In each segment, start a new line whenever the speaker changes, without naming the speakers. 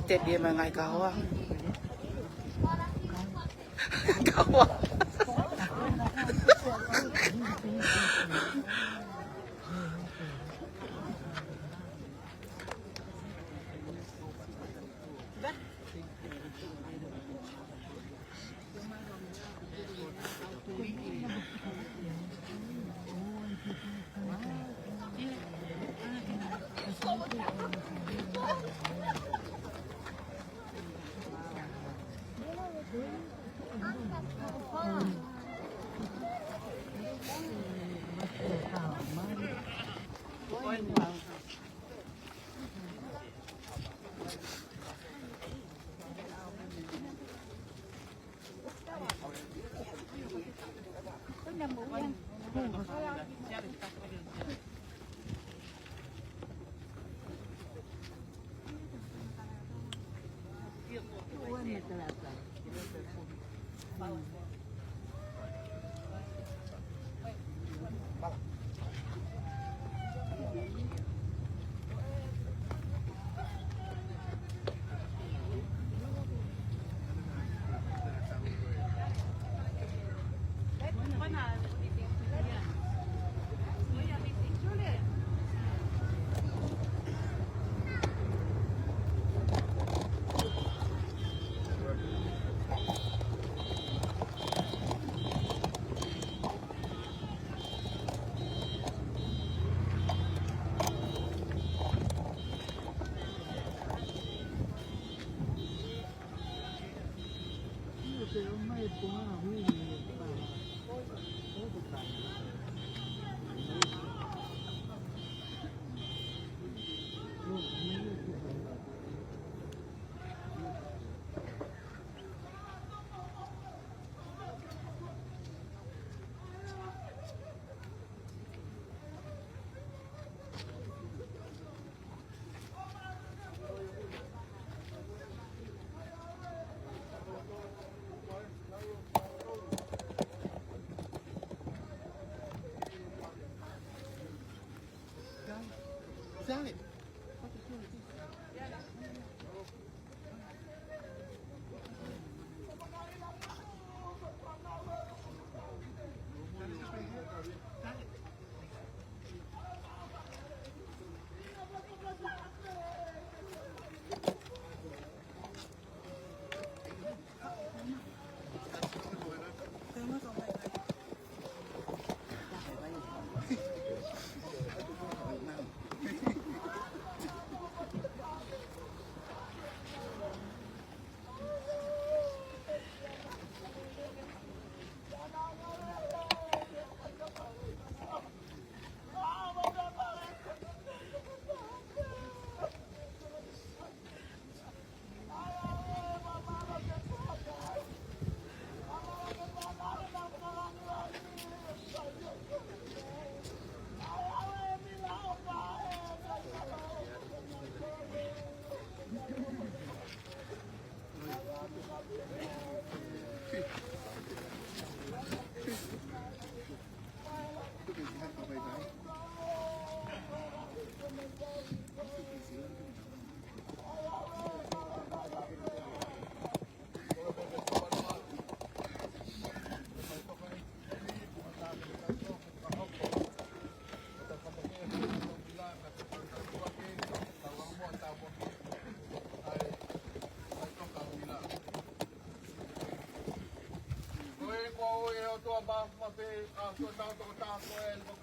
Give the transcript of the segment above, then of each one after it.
Tết đi mà ngày cáo à? Cáo à?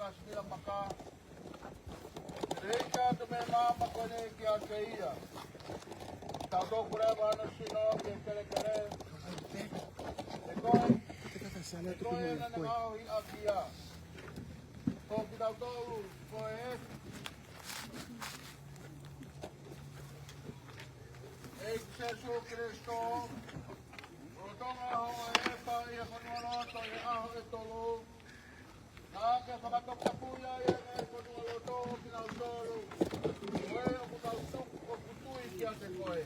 Kasimila Maka. Leka Tau kureba no sino que kere. Ekoi na ngau I akia. Ko kitau tau ko Jesus Cristo. O tonga ho pa ia kono to ia aho e tolo. Aka whakatoka puia ia ngai kono lo to kinau tolo. Koe o kutau o kutui ki ate koe.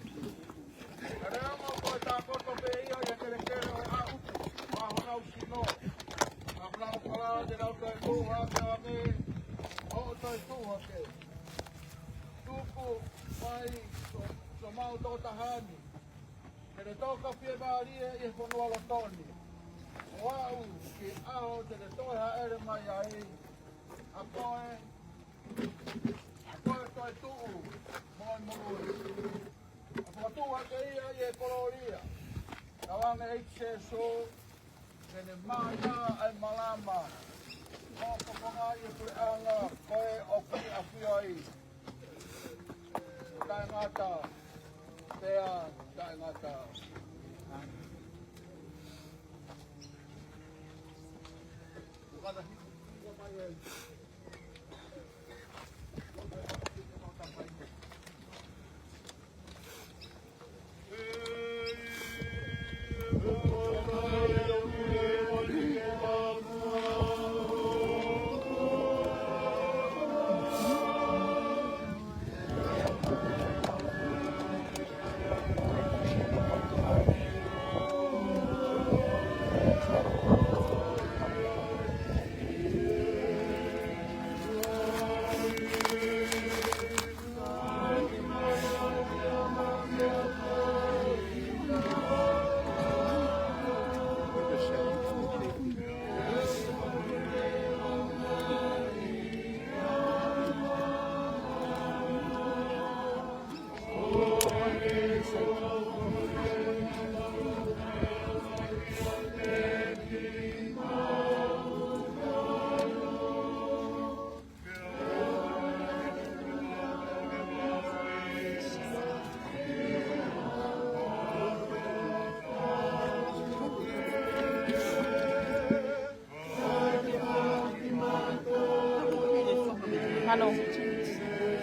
Karea mau koe tā koto pe ia ia kere kere o au. Maho nau sino. Apna o kala de nau toi kuha ke ame. O toi kuha ke. Tuku o mai so mau tō tahani. Tere tōka pie mārie I whanua lotoni. O au ki aho tere toha ere mai ai. A koe toi tuu moi moi. A whakatua ke ia I e koloria. Kawange eikse so. Kene maia ai malama. O whakonga I pui anga koe o kui a whioi. Tai ngata. Tea tai ngata. Ukata hiku kua mai e.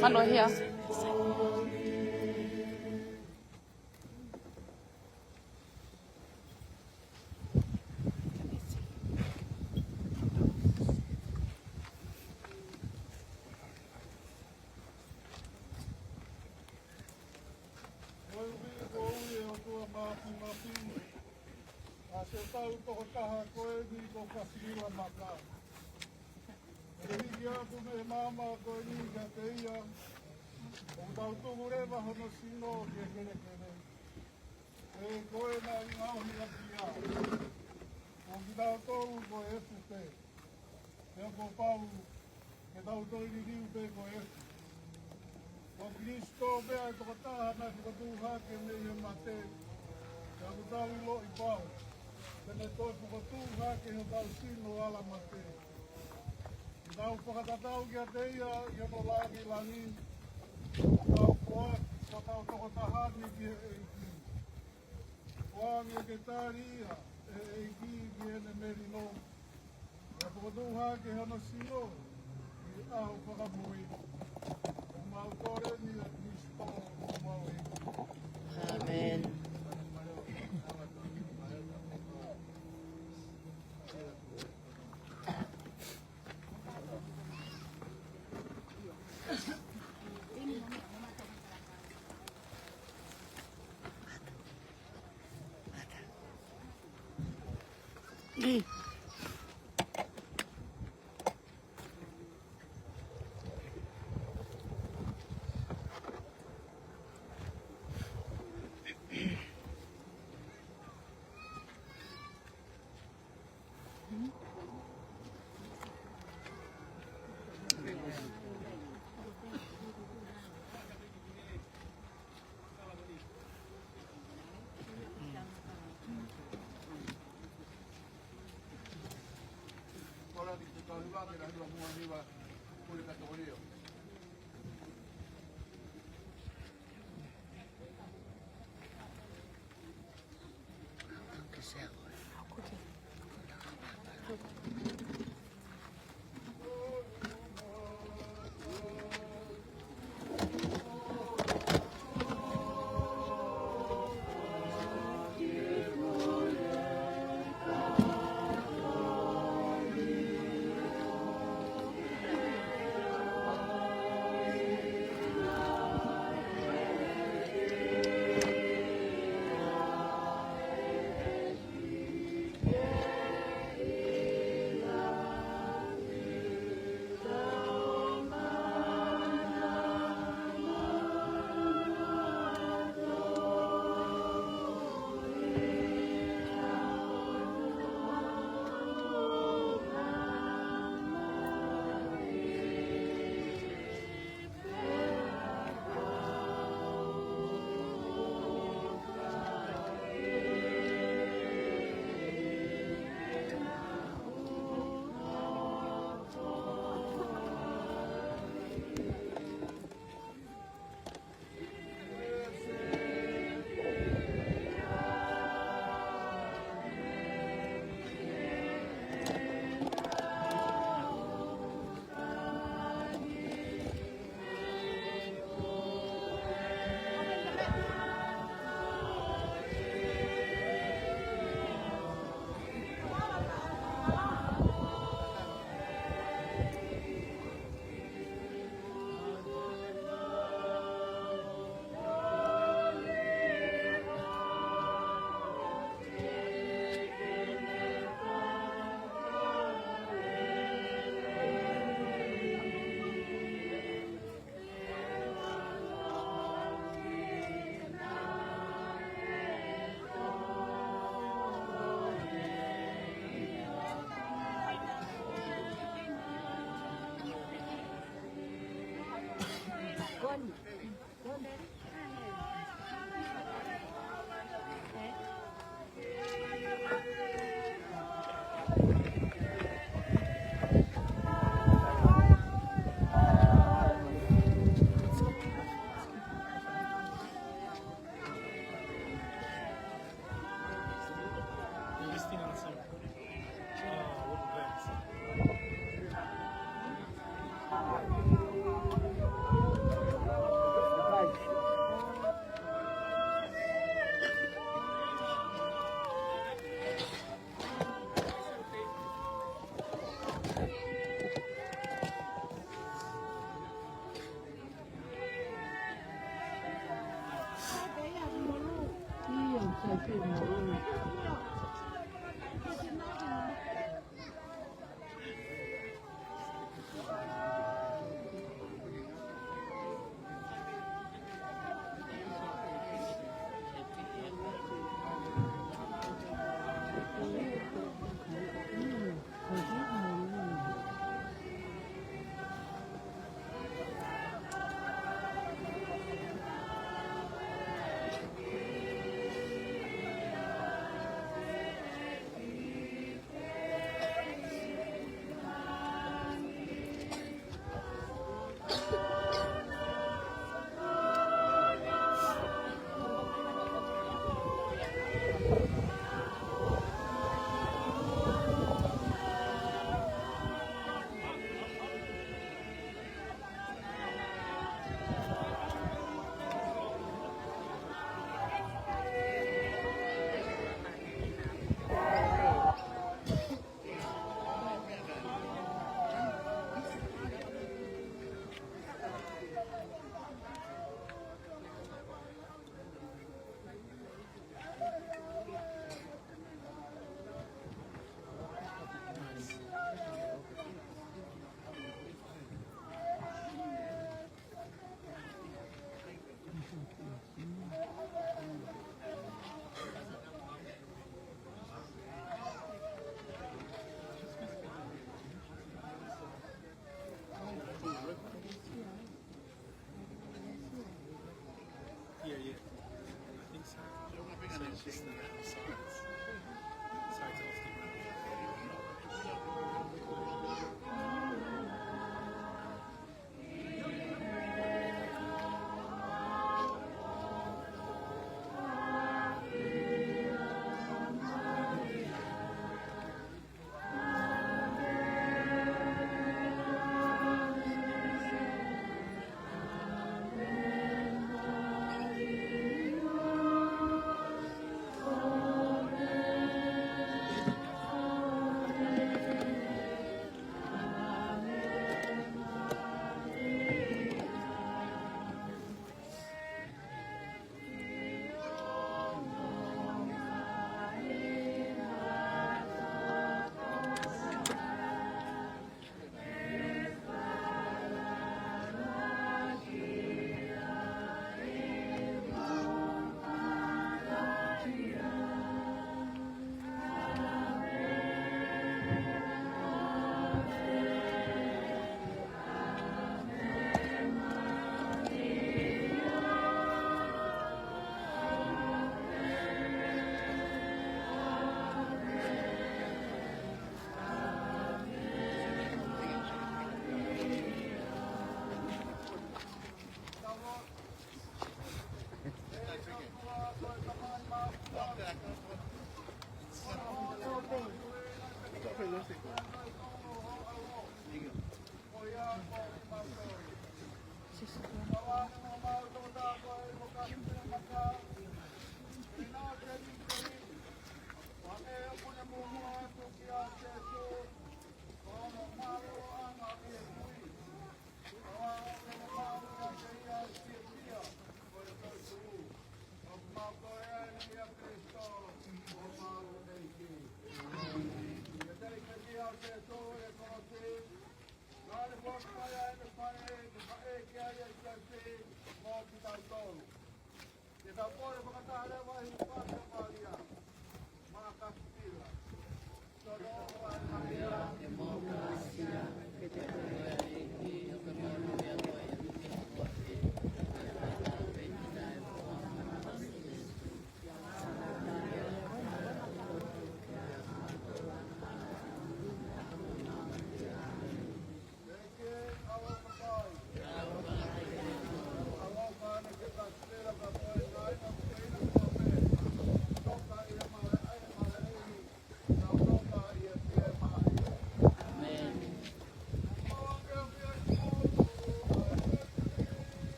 Mano here.
Se tau toko taha koe ni ko Kasimila Maka. E hiki aku me mama koe ni ka te ia. O tau tuku rewa hono sino ke kere kere. E koe na I ngauhi a kia. O ki tau tolu koe efu te. Te ako pau ke tau toi ni riu te koe efu. O Kristo mea e toko taha na ki katu hake me he mate. Te ako tau I lo I pau. Tene toi whakatūha ke he tau sino ala mate. I tau whakatatau kia te ia, I ono lagi langi. Tau koa, ko tau toko tahani ki he eiki. Koange ke tāri ia, he eiki ki ene meri no. Ia whakatūha ke he ono sino, I ahu whakamui. O mau kore ni a Kristo o mau eiki.
Amen.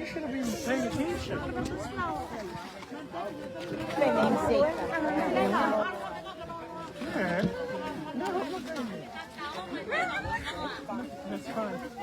should have been paying attention. Yeah. That's fine.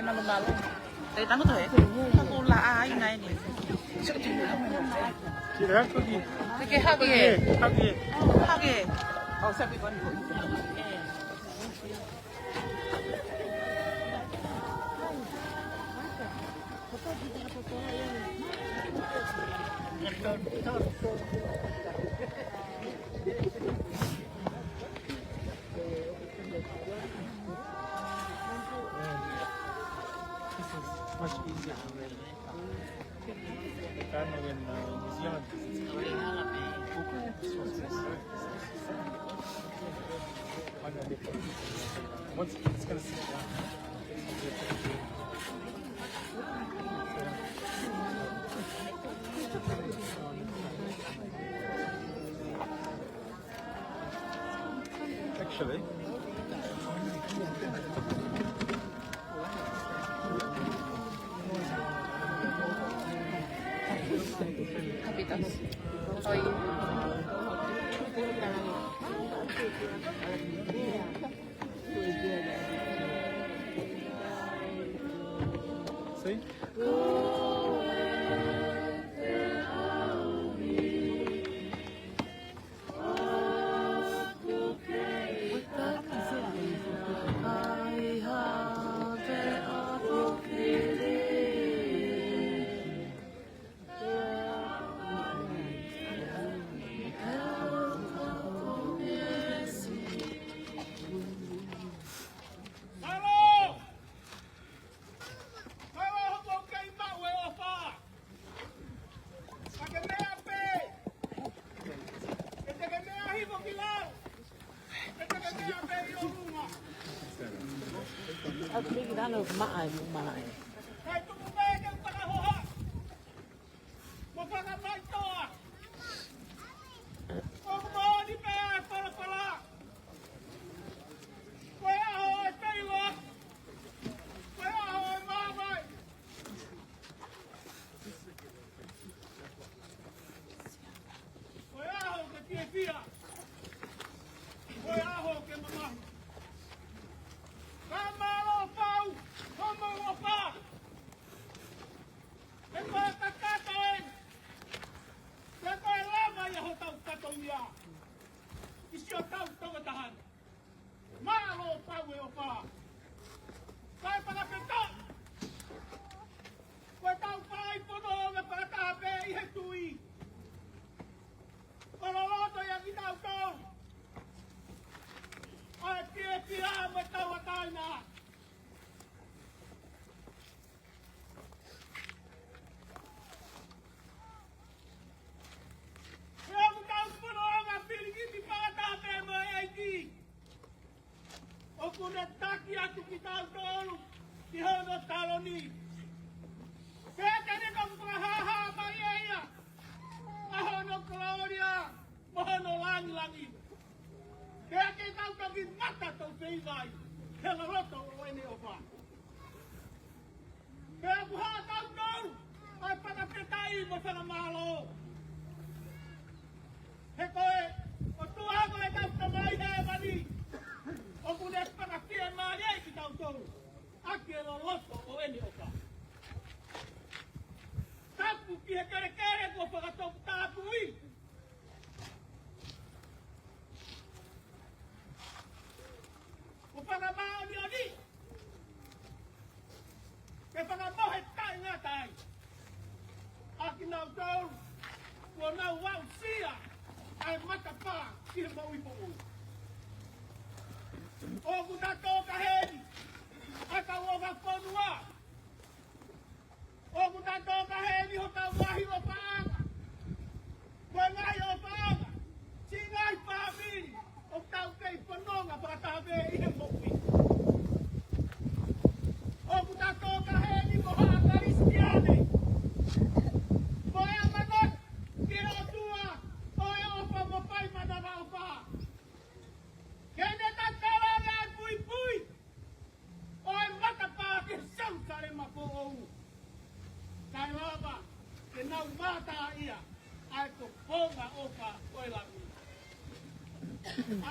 Malu-malu. Dari tangan tuh ya? Aku lah ini nih.
Kira lagi.
Hage. Oh, sabi ko.
Much easier to read. When New Zealand once it's going to sit down. Actually,
Kapitas. Oh iya.
see? Come on, Ouau! Come on, Ouau! kita tolu di hono taloni. Kaya ni kong prahaha bayaya. Mahono Claudia, mahono langi. Kaya kita tagi mata to seivai. Kaya roto o ene opa. Kaya buha tolu ay patapetai mo sa malo. Hekoe, o tuago le tau tamai he mani. O kune patatia mani e ki tau tolu. Aki e lo loto o ene opa. Tapu ki he kere ko whakatau tapu i. O whakamao ni oni. Ke whakamohe tai ngā tai. Aki nau tau, ko nau wau sia. Ai matapā ki he mau i po'u. O kuna tō ka heri. Aka woga whanua. O kuna tō ka heri ho tau wahi o pāanga. Koe ngai o pāanga. Si ngai pāmiri. O tau kei whanonga pātāwe i he mopi. O kuna tō ka heri mo haa karistiane. Koe amanot. Ki o tua. Koe opa mo pai manana o pā. Kene ta taranga e pui pui. Oe matapā ki sautare mapo ou. Kai raba, ke nau mata ia, ai ko ponga opa koe langi.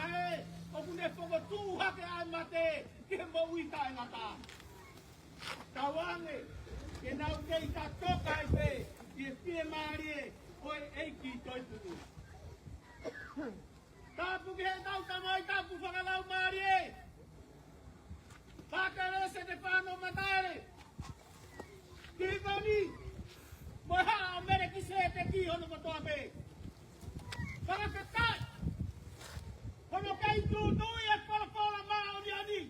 Ai, o kune pongo tū hake ai mate, ke mo uita e ngata. Tawange, ke nau kei ta toka e pe, ki e pie maarie, oe eiki toi tū. Tapu ki he tau tamai, tapu whakalau maarie. Whakare se te whāno mataere. Kipani, moi haa o mere ki se te ki hono katoa pe. Whakaketai, hono kei tūtui e wharapola maa o ni ani.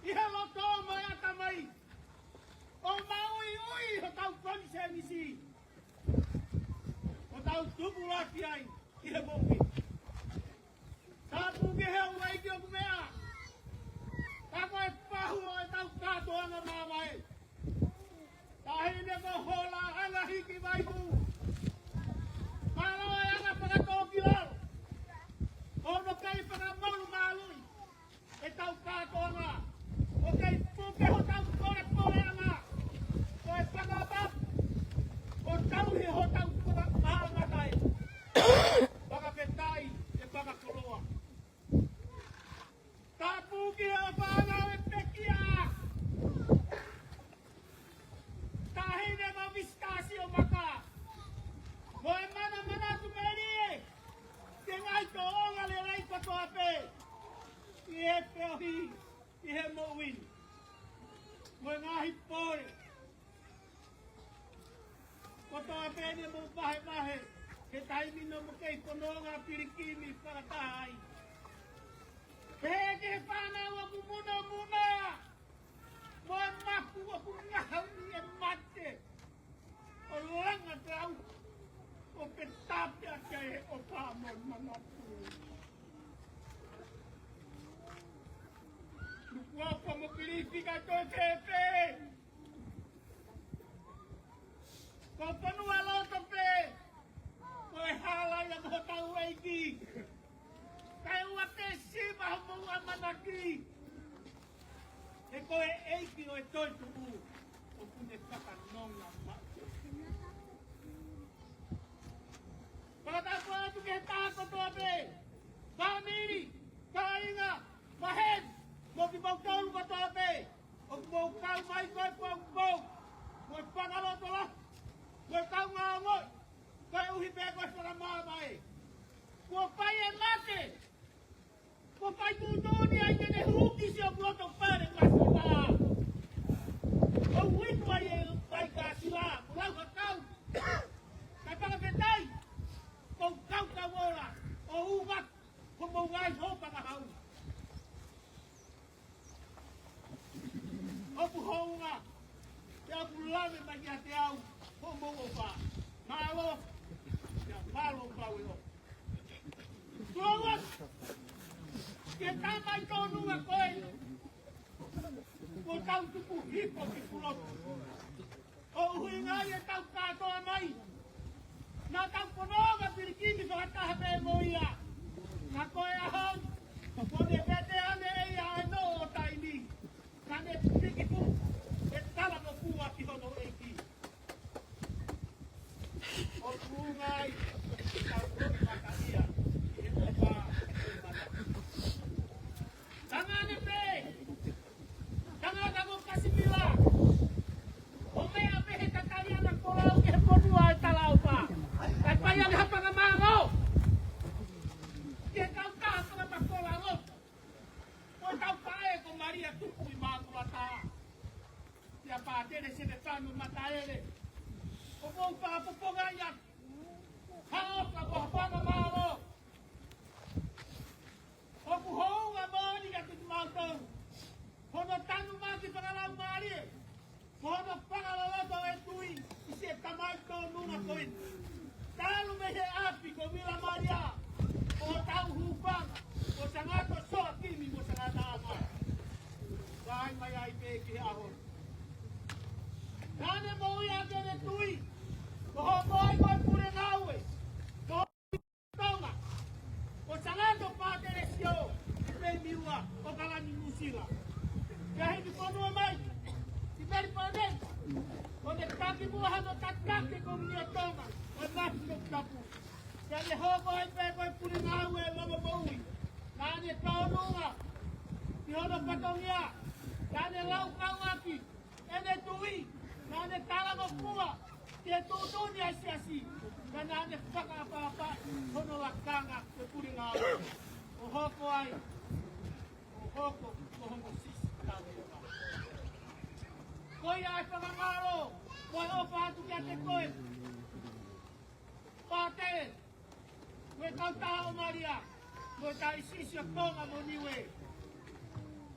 I he loto mai ata mai. O maui ui ho tau koni se nisi. Ho tau tupu laki ai, i he mopi. Tāpu ki he ua iki o kumea. Tako e pahu o e tau kātoanga maa mai. Tahine ko hola anga hiki vai ku. Malo e anga whakatō ki lalo. Ono kei whakamonu mālui. E tau kātoanga. O kei puke ho tau kore anga. O e whakabap. O tau he ho tau kura maangatai. Whakapetai e whakakoroa. Tapu ki he o whānau e pekia. Tahine ma vistasio maka. Moe mana tu meri. Ke ngai to onga le rei katoa pe. I he peohi, i he mowin. Moe ngahi pore. Katoa pe ne mo mahe. Ke taimi no mo kei pononga pirikimi whakatahai. Peke whanau aku muna. Moe maku aku ngahau e mate. O langa trau. O petapia kei o pāmon manatu. Lukua mo pilipika toi pepe. Ko panua loto pe. Koe hala ia mo tau eiki. Kai ua te sima ho mua manaki. E koe eiki o e toi tuku. O kune whakanonga mate. Whakatapu atu ke tāko toa pe. Whamiri, kāinga, mahen. Mo ki mau tauru katoa pe. O ki mau kau mai koe kua mau. Mo e whakalotola. Mo e kau ngā ngoi. Koe uhi pe koe whakamaa mai. Kua pai e mate. Kua pai tūtoni ai tene huki si o kuoto pare Kasimila. O witu ai e pai Kasimila. Kulau ka kau. Kai whakapetai. Kau kau ka wora. O umak. Ko mau ngai hopa ka hau. Opu hounga. Te apu lame mai kia te au. Ho mau opa. Malo. Malo pau e o. Tuawas. Ke tamai tōnunga koe. ko tau tuku hipo ki pulotu. O hui ngai e tau katoa mai. Nā tau ponoga pirikini whakataha me mo ia. Nā koe ahon, ko ne pete ane e ia e no o taini. Nā ne pikipu, e tala mo pua ki hono eiki. O kungai, tau koni maka ia, i he opa e mata. Tanga ne pe, tanga tango Kasimila. O mea pehe tatari ana korau ke he ponua e talau pa. Kai pai ane hapanga māgo. Ke tau taha panga makola rot. Koe tau pae ko Maria tupu i mākula tā. Tia pātere se te tānu mataele. O mou pāpoponga ia. Haoka ko hapanga māgo. O kuhounga mōni atu tu mātou. Hono tanu māki whakalau mārie. Hono whakalaloto e tui. I se tamai tō nunga koin. Talu me he api ko Mila Maria. O tau hupanga. O sangato soa kimi mo sangata ama. Kai mai ai pe ki he ahon. Nane mo ia kene tui. Ko ho koi koi pure ngaue. Ko ho tonga. O sangato pātere sio. I pe miua o kalani musila. Kia hei konua mai. I Melipoane. O ne taki mua hano tatake ko mia tonga. O nasi no tapu. Kia ne hoko hei pe koi pure ngaue e lomo moui. Nane taonunga. Ki hono patongia. Nane lau kauaki. Ene tui. Nane talamo pua. Ke tūtuni asiasi. Ka nane whakaapapa. Hono lakanga ke pure ngaue. O hoko ai. O hoko ko hono sisi tāne o ngā. Koi ai whakangaro. Koi opa atu kia te koe. Pātere. Koe kautaha o Maria. Koe tā isisi o konga mo niwe.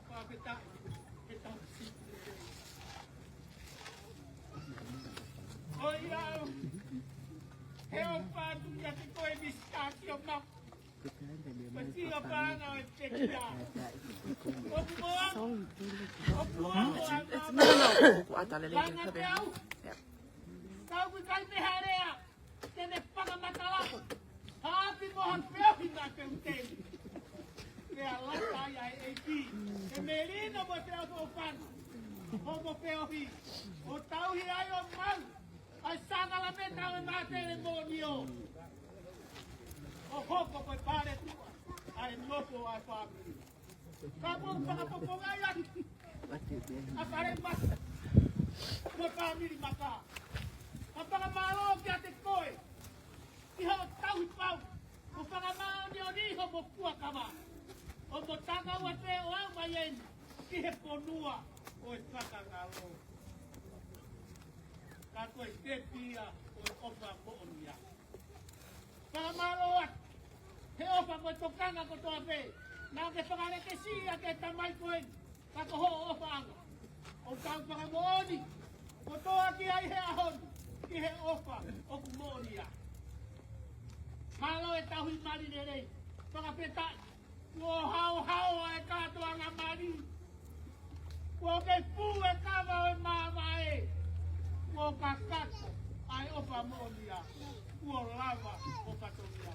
Pāpeta. E tau sisi. Koi au. He opa atu kia te koe miskaki o mau. Pati o pāna o e te kia. Opu moa. Opu moa o a
No, atalele
Langa
ke
te au. Kau kui kai me harea. Tene whakamatala. Haapi moha peohi ngā te uteni. Kea lata ia e ki. E merino mo te au o panu. Homo peohi. O tauhi ai o mau. Ai sangala me tau e mātere mōnio. O hoko koe pare tua. Ai nopo ai whāpiri. Ka mō whakapoponga ia. A pare mata. Mo pāmiri maka. A whakamālo kia te koe. Ki hao tauhi pau. O whakamāo ni o niho mo kuakama. O mo tanga ua te o au mai en. Ki he ponua. O e whakangalo. Ka koe te pia o e opa moonia. Whakamālo at. He opa mo tokanga ko toa pe. Nā ke whakareke sia ke tamai koen. Ka ko ho opa anga. O tau whakamooni. O toa ki ai he ahon. Ki he opa o kumonia. Malo e tahui mari nerei. Whakapeta. Kua hao e katoa ngā mari. Kua ke pū e kawa o e māwae. Kua kakako ai opa moonia. Kua lava o patonia.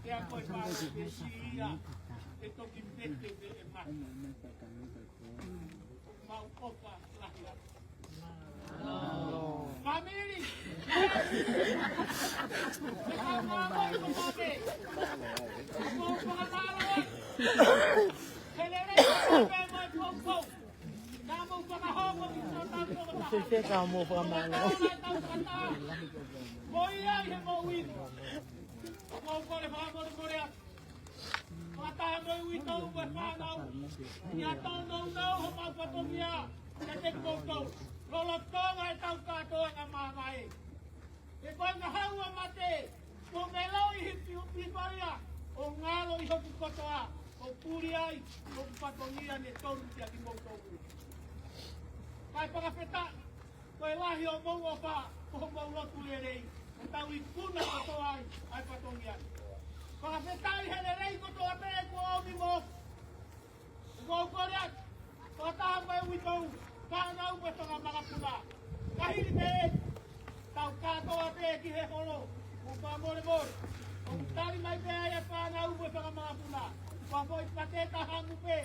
Kia koe pāra te siia. E toki pete te e mata. Mau opa lahia. Family! E kau māma i ko mame. Kau whakamāroa. Hele rei ko mame mai pōpō. Nā mō whakahoko ki tō tau tōmata.
Se ka mo whakamāroa.
Moi ai he mō wino. Mō kore whakamore kore atu. Whataha moi ui tau me whanau. Ia tau nau nau ho mau patomia. Ia te koutou. Lolo tonga e tau katoa ngā māngai. E koe ngā haua mate. Ko melau i hipi paria. O ngālo i hoku kotoa. O puri ai. O patongia ne tonu tia ki moutou. Kai whakapeta. Koe lahi o mou opa. Ko mou lotu lerei. E tau i kuna kotoa ai. Ai patongia. Whakapeta i hele rei kotoa pere kua omi mo. Ko koreat. Whataha mai Whakamore. Tari mai pēia whāna uwe whakamāpuna. Whakoi pateta hangu pē.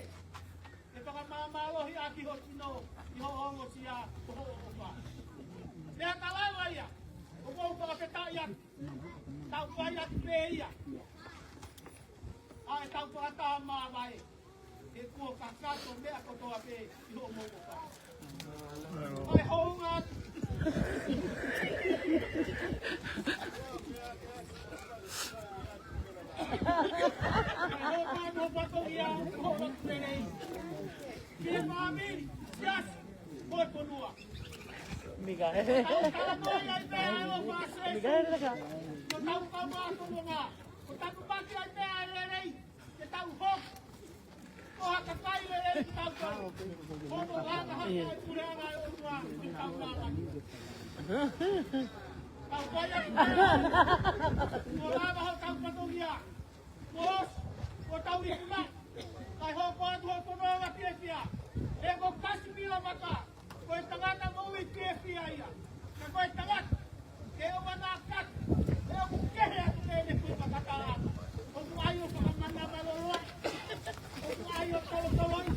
E whakamāmalohi aki ho tino. I ho hongo sia ho ho wha. Rea talawa ia. O kou whakapeta ia. Tau whaia ki pēia. Ai tau whakataha māwai. E kua kakato mea kotoa pē. I ho mou wha. Ai hounga. Kasimila Maka, koe tangata maui kefia ia. Ka koe tangata, ke o manakat, e o kukehe atu tēne kui makataa. O ku aio whakamana maloroa, o ku aio tolotoloi,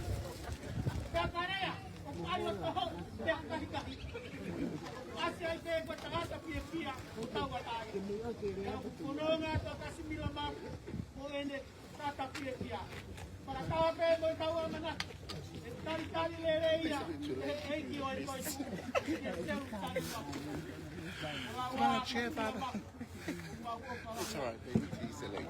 pea karea, o ku aio toho, pea kahikahi. Asia i te koe tangata pia, o tau atai. E o kukononga to Kasimila Maka, o ene tata pia. Para tawa pe mo tawa mana. Tari lere ia. E ki o i koi.
Chair, Baba. It's all right, baby. He's a lady.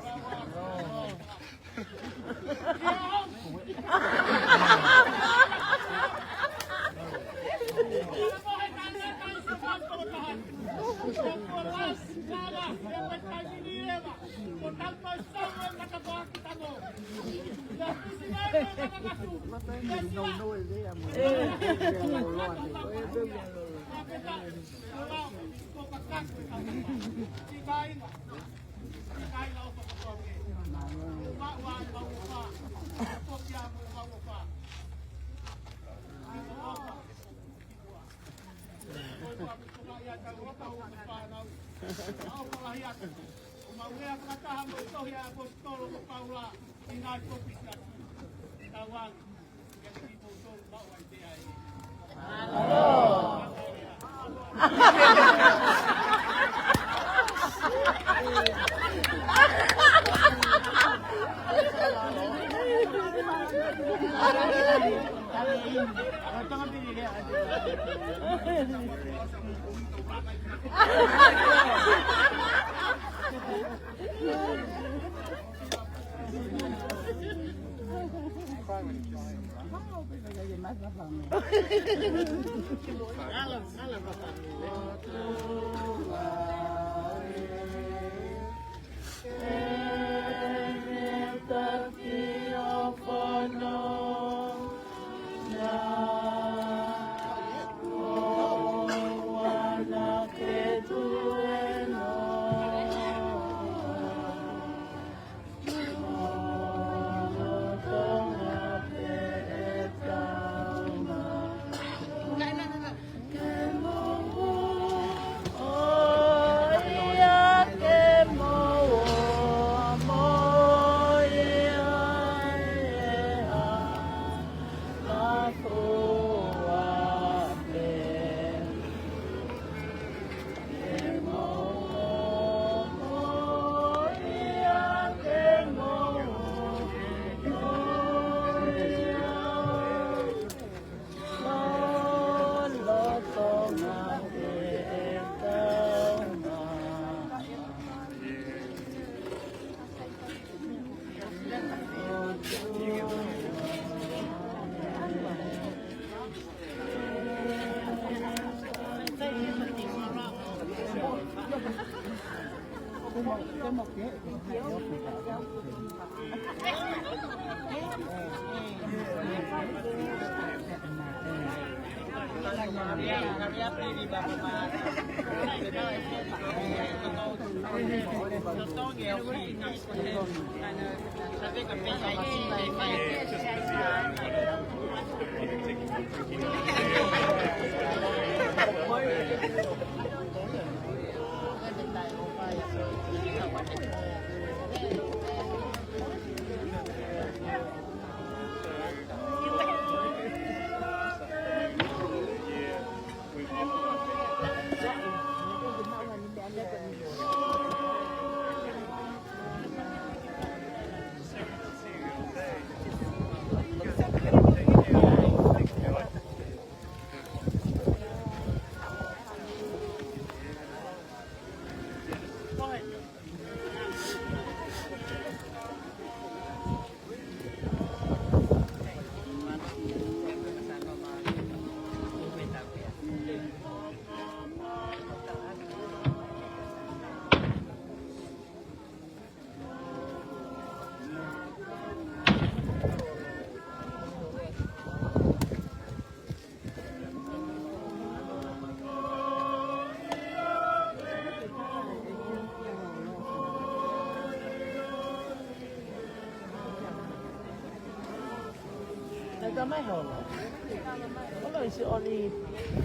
It's only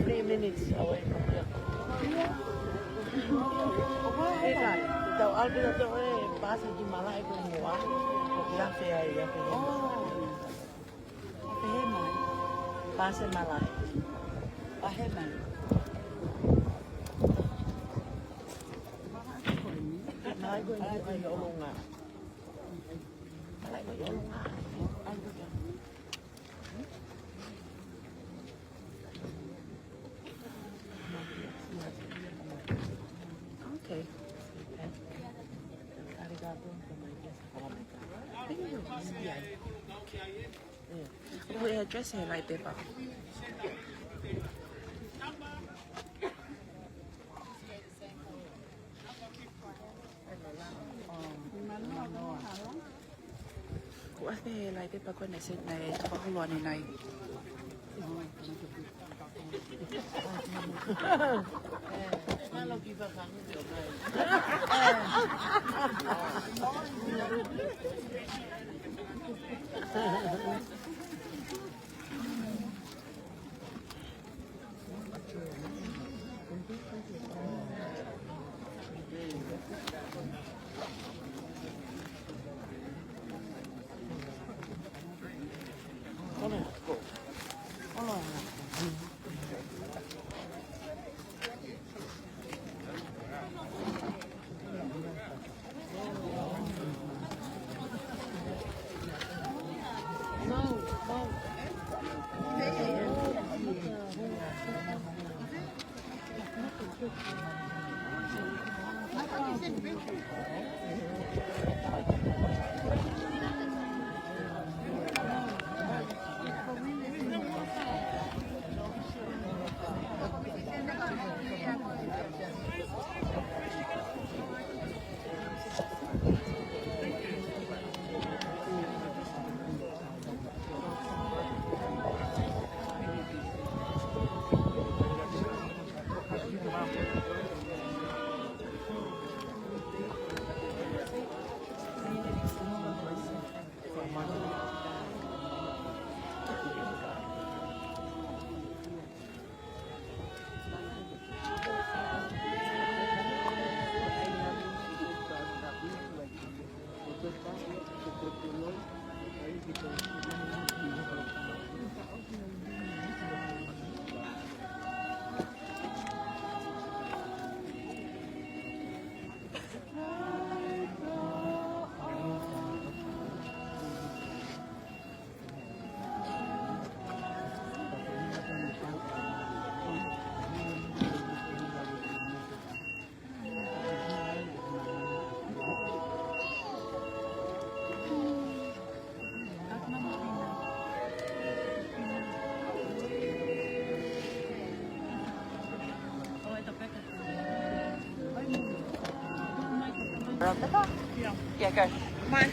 3 minutes away from here. Tàu ao đưa tôi ba sẽ đi mà lại cùng mua ra về ra về. Ba sẽ mà lại. Ba hết mà. Nói với anh ở luôn à. Lại có luôn à. Okay.
Ôi address này lại bé bảo. Của bé lại bé bảo con này sẽ này có không loạn này này.
Kalau kita kangen juga.
Yeah, go.
Mine.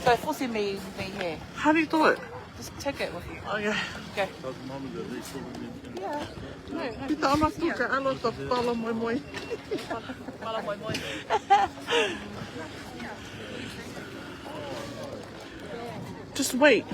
So forcing me here.
How do you do it?
Just take it with you.
Oh yeah.
Go.
Pitää olla tukea aloittaa palo moi moi.
Pala moi moi.
Just wait.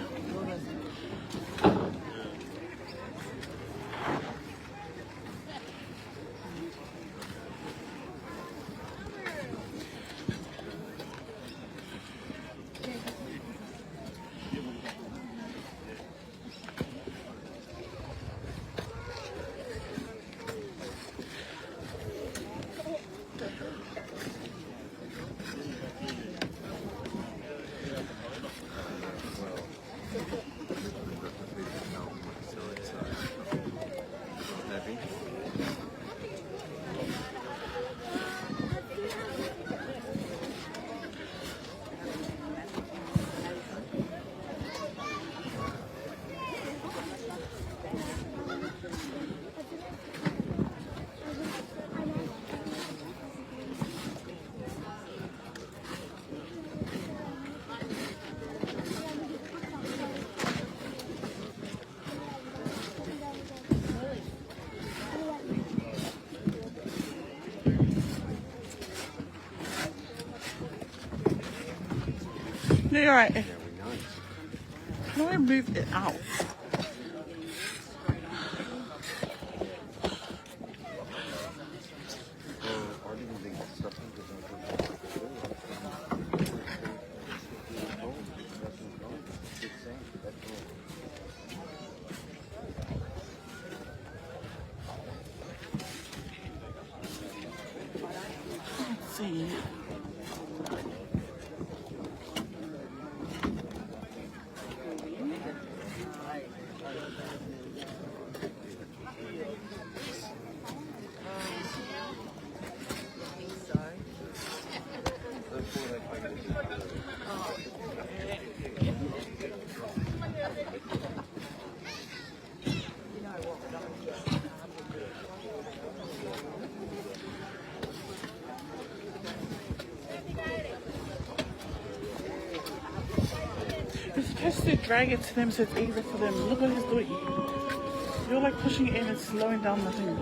No, you're right.
Yeah, we know.
How do I move it out?
I didn't think something
Let's see. You're supposed to drag it to them so it's easier for them. Look what he's doing. You're like pushing it in and slowing down the thing.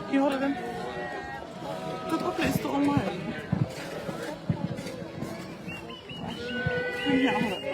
Can you hold it in? The booklet is still online. Yeah, hold it.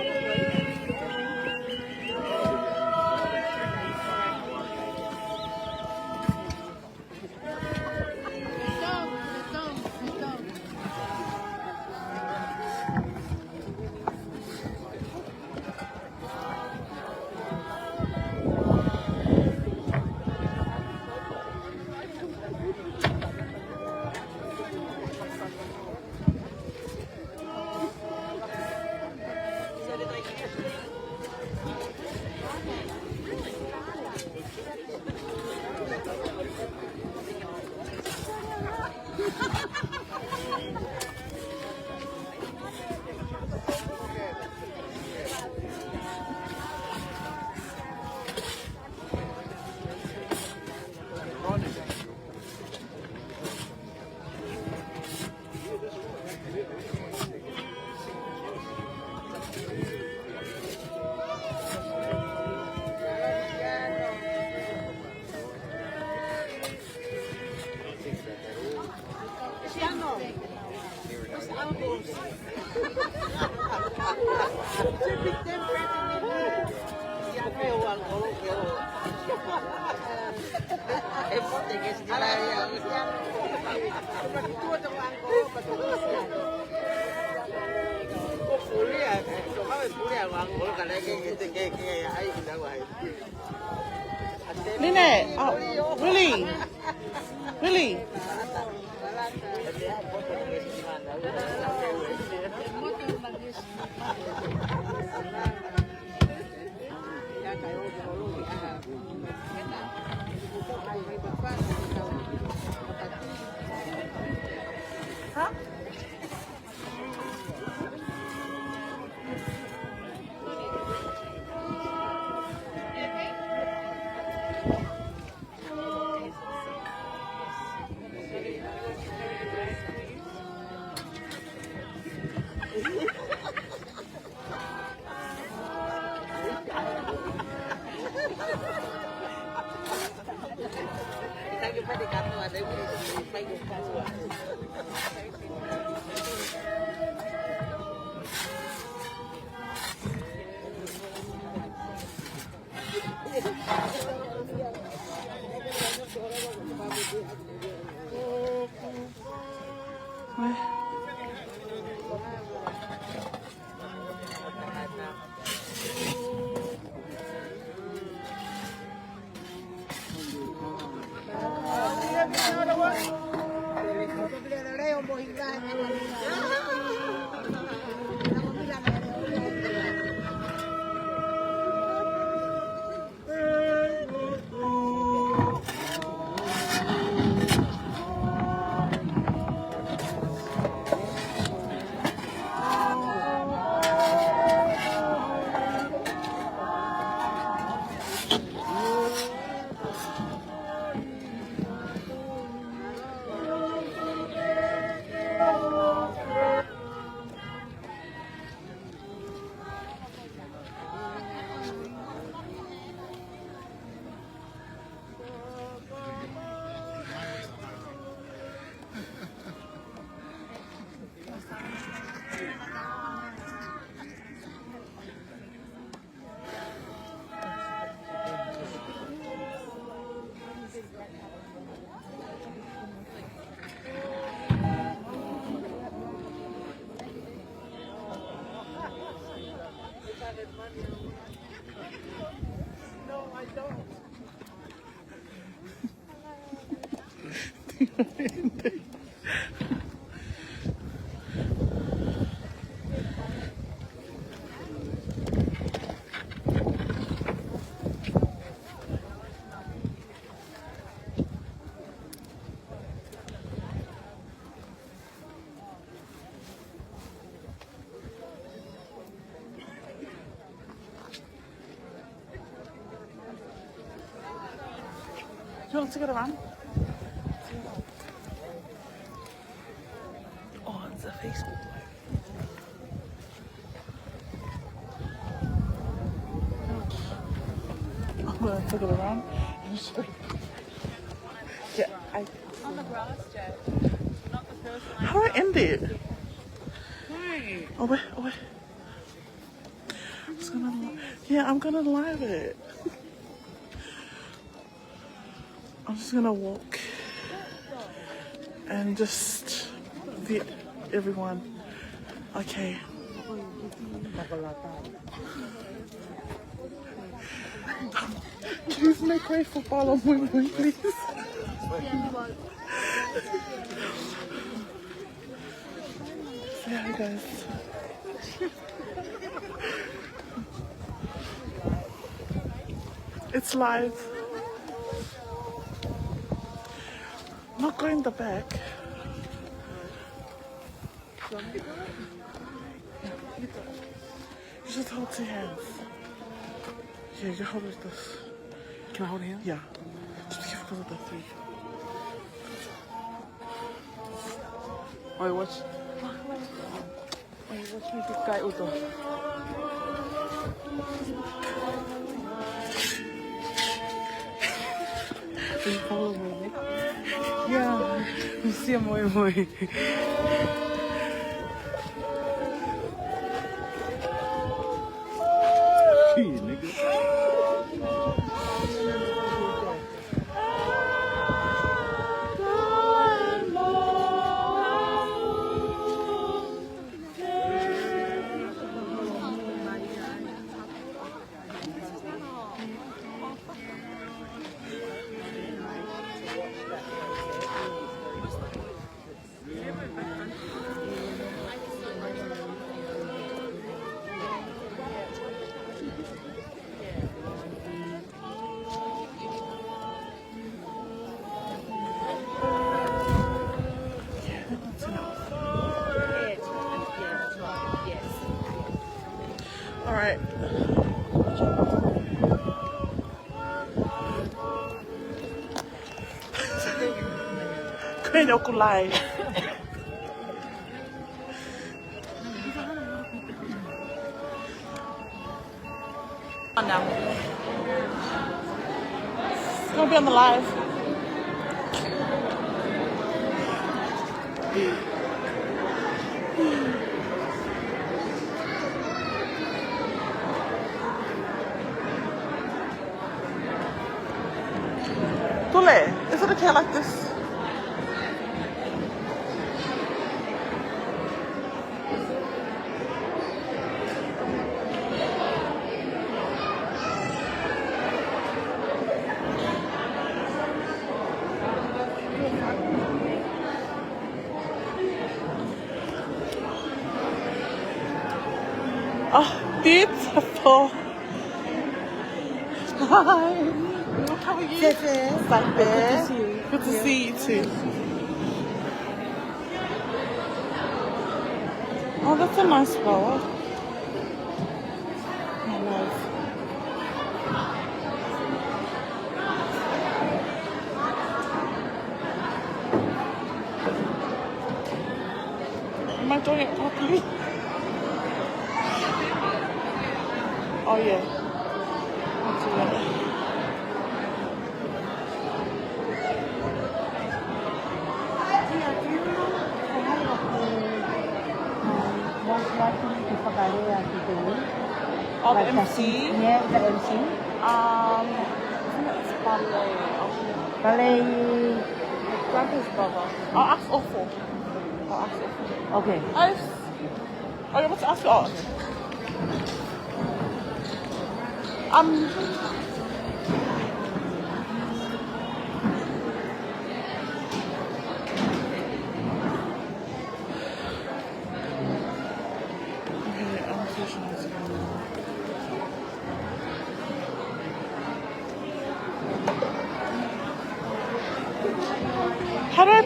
Lynette, oh, Willie, Willie. Huh? You want to get around? Oh, it's a Facebook live. I'm gonna take it around and show you. Yeah,
On the grass, Joe. Not the first line.
how do I end it?
Why?
Oh wait, oh wait. I'm gonna live it. I'm just gonna walk and just the everyone. Okay. Please make way for Paulo Mui, please. Say hi, guys. It's live. Not going the back. You just hold two hands. Yeah, you hold with this.
Can I hold hands?
Yeah. Just be careful of the three.
Wait, watch. Wait, watch me pick guy Uto. Will you follow me? Yeah. You see him way.
Gee, nigga.
Alright. Kwenye kulai. Now. It's gonna be on the live. Tule, is it okay like this? Oh, beautiful. Hi. How are you? Good to see you. Good to see you too. Oh, that's a nice flower. My love. Am I doing it properly? Oh yeah. I'll do that. Oh, the MC?
Yeah, the MC.
I think it's ballet.
Ballet.
Grandpa's brother. I'll ask Awful.
Okay.
Oh, you want to ask your aunt?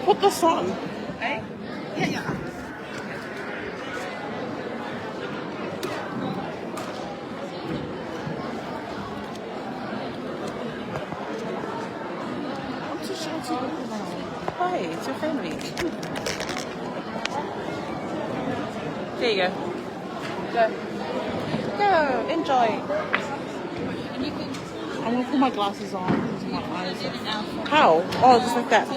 Put the sun.
Eh? Yeah, yeah.
I'm too shy to look around.
Hi, it's your family. There you go. Go, enjoy.
I'm gonna put my glasses on because my eyes are... How? Oh, just like that.
So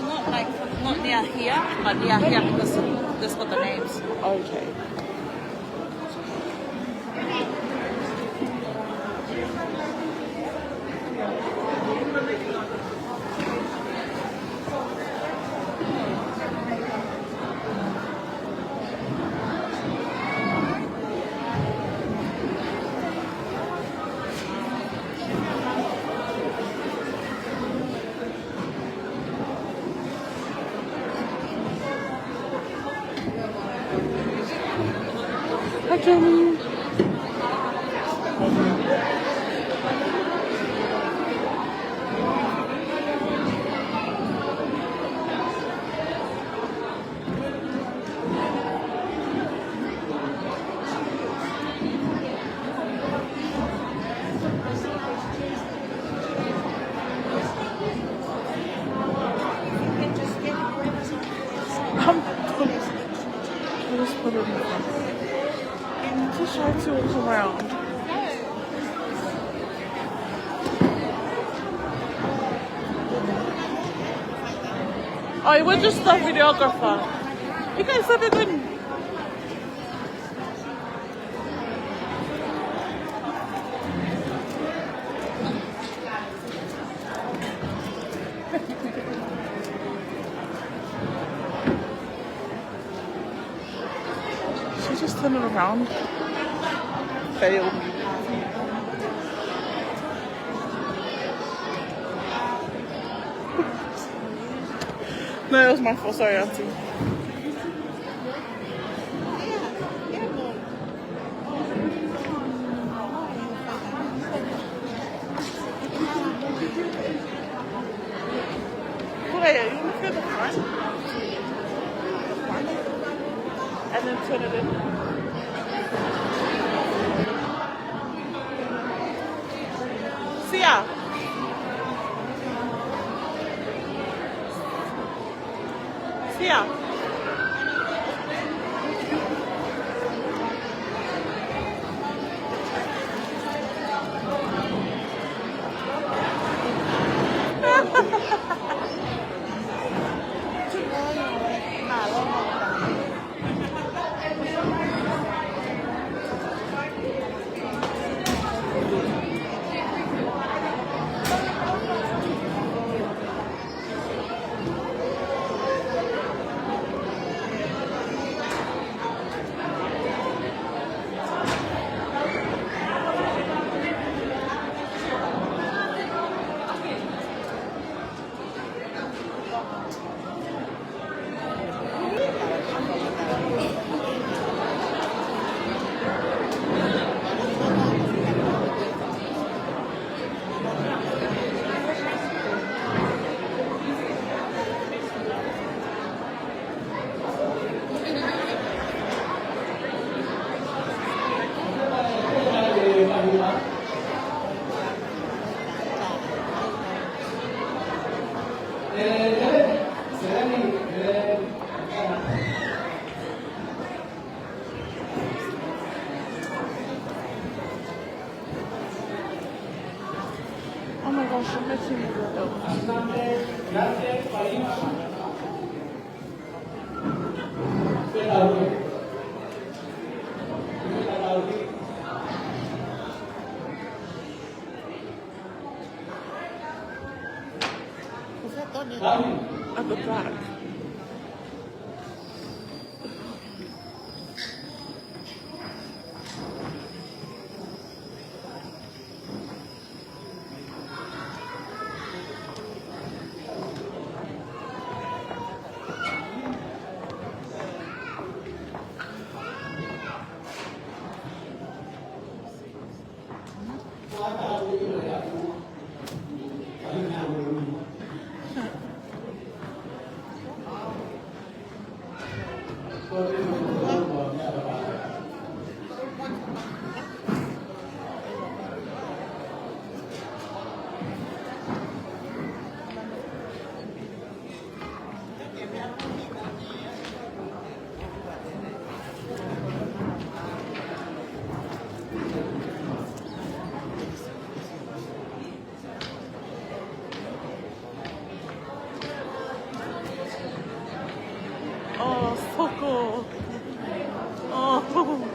not near here, but near here because that's what the names.
Okay. Hi, Jeremy. I'll just put it in front. I'm too shy to walk around. Oh, we're just the videographer. You guys have it good. She just turned it around. Failed. No, it was my fault. Sorry, Auntie. Wait, you want to go to the front? And then turn it in. Sia. Sia. Oh my gosh, I'm missing the at the back. Oh, so cool. Oh.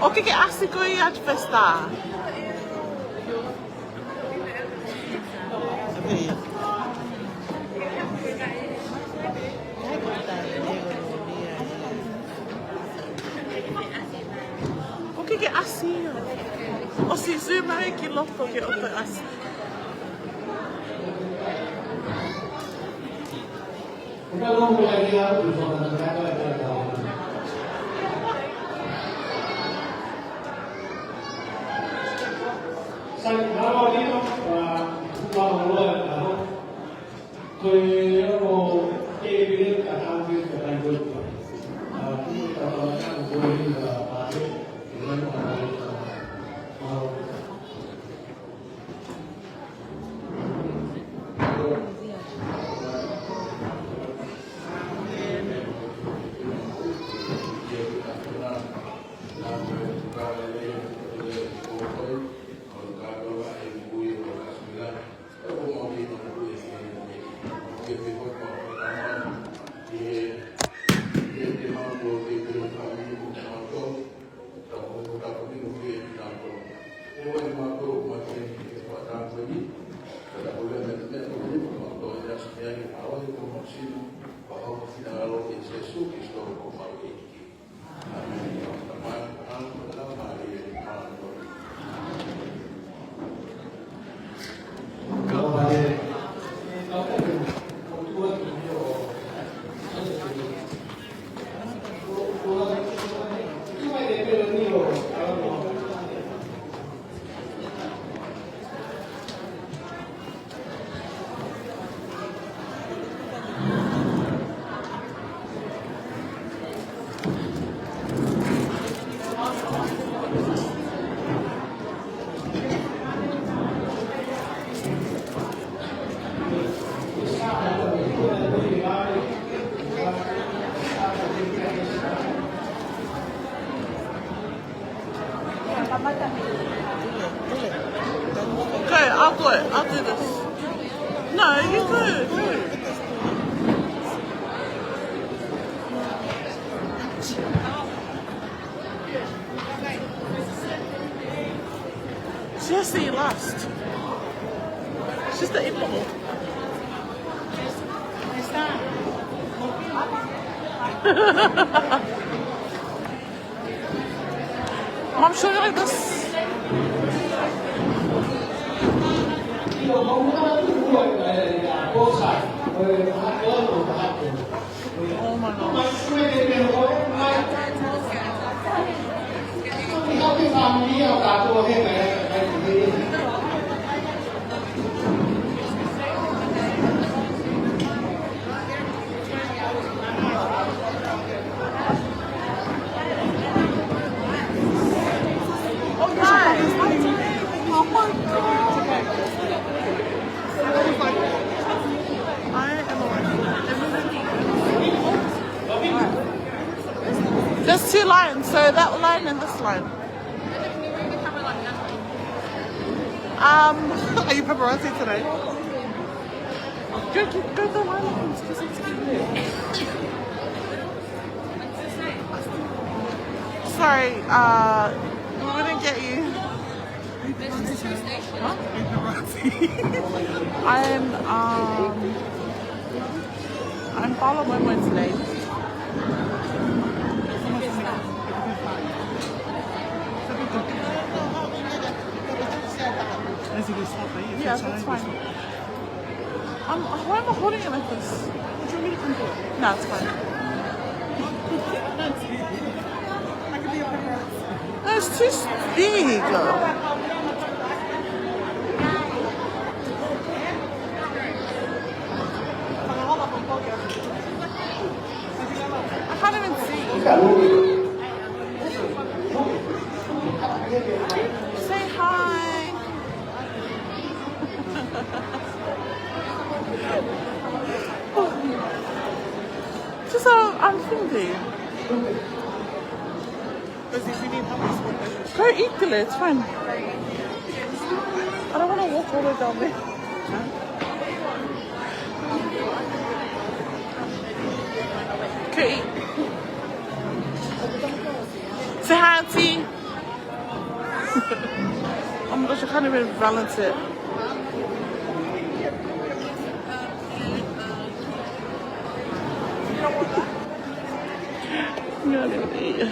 Okay, que assim que eu ia te festar. O que é assim? Ou se zoom aí que louco que eu tô assim. Okay, I'll do it. I'll do this. No, you good. She has to eat last. She's the eat-ball. Mom, show you like this. Oh my There's two lines, so that line and this line. Are you pepperoni today? Go the line because it's sorry, we didn't get you. Huh? I'm Ouau Maumau today. Yeah, that's fine. Why am I holding it like this? What do you want me to come do it? No, it's fine. It's too big. I can't even see. Say hi. Just I'm thinking. Go eat Tule, it's fine. I don't want to walk all the way down there. Okay. Say hi, auntie. Oh my gosh, I can't even balance it. Yeah.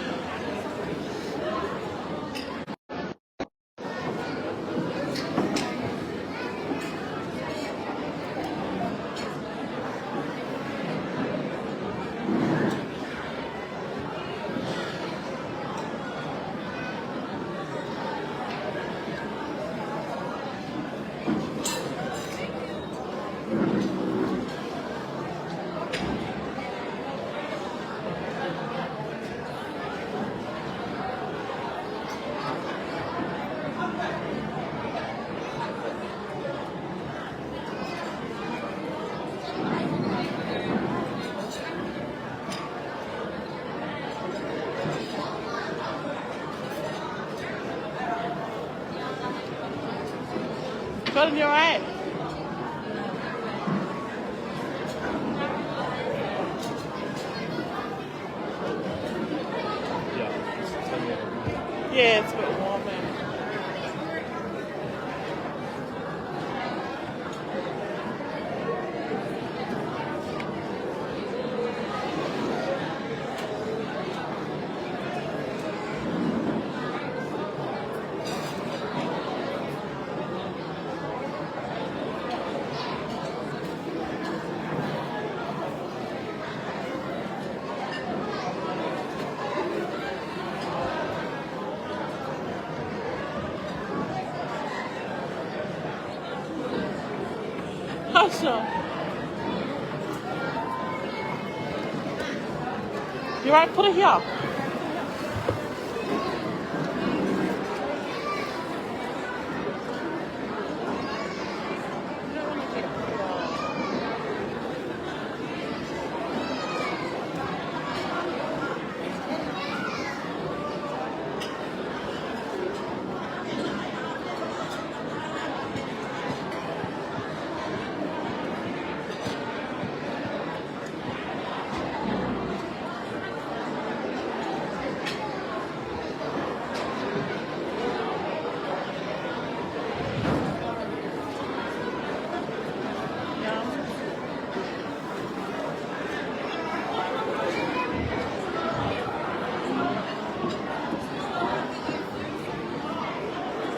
Jordan, you alright? Yeah, it's a bit warm, man. Sure. You right? Put it here.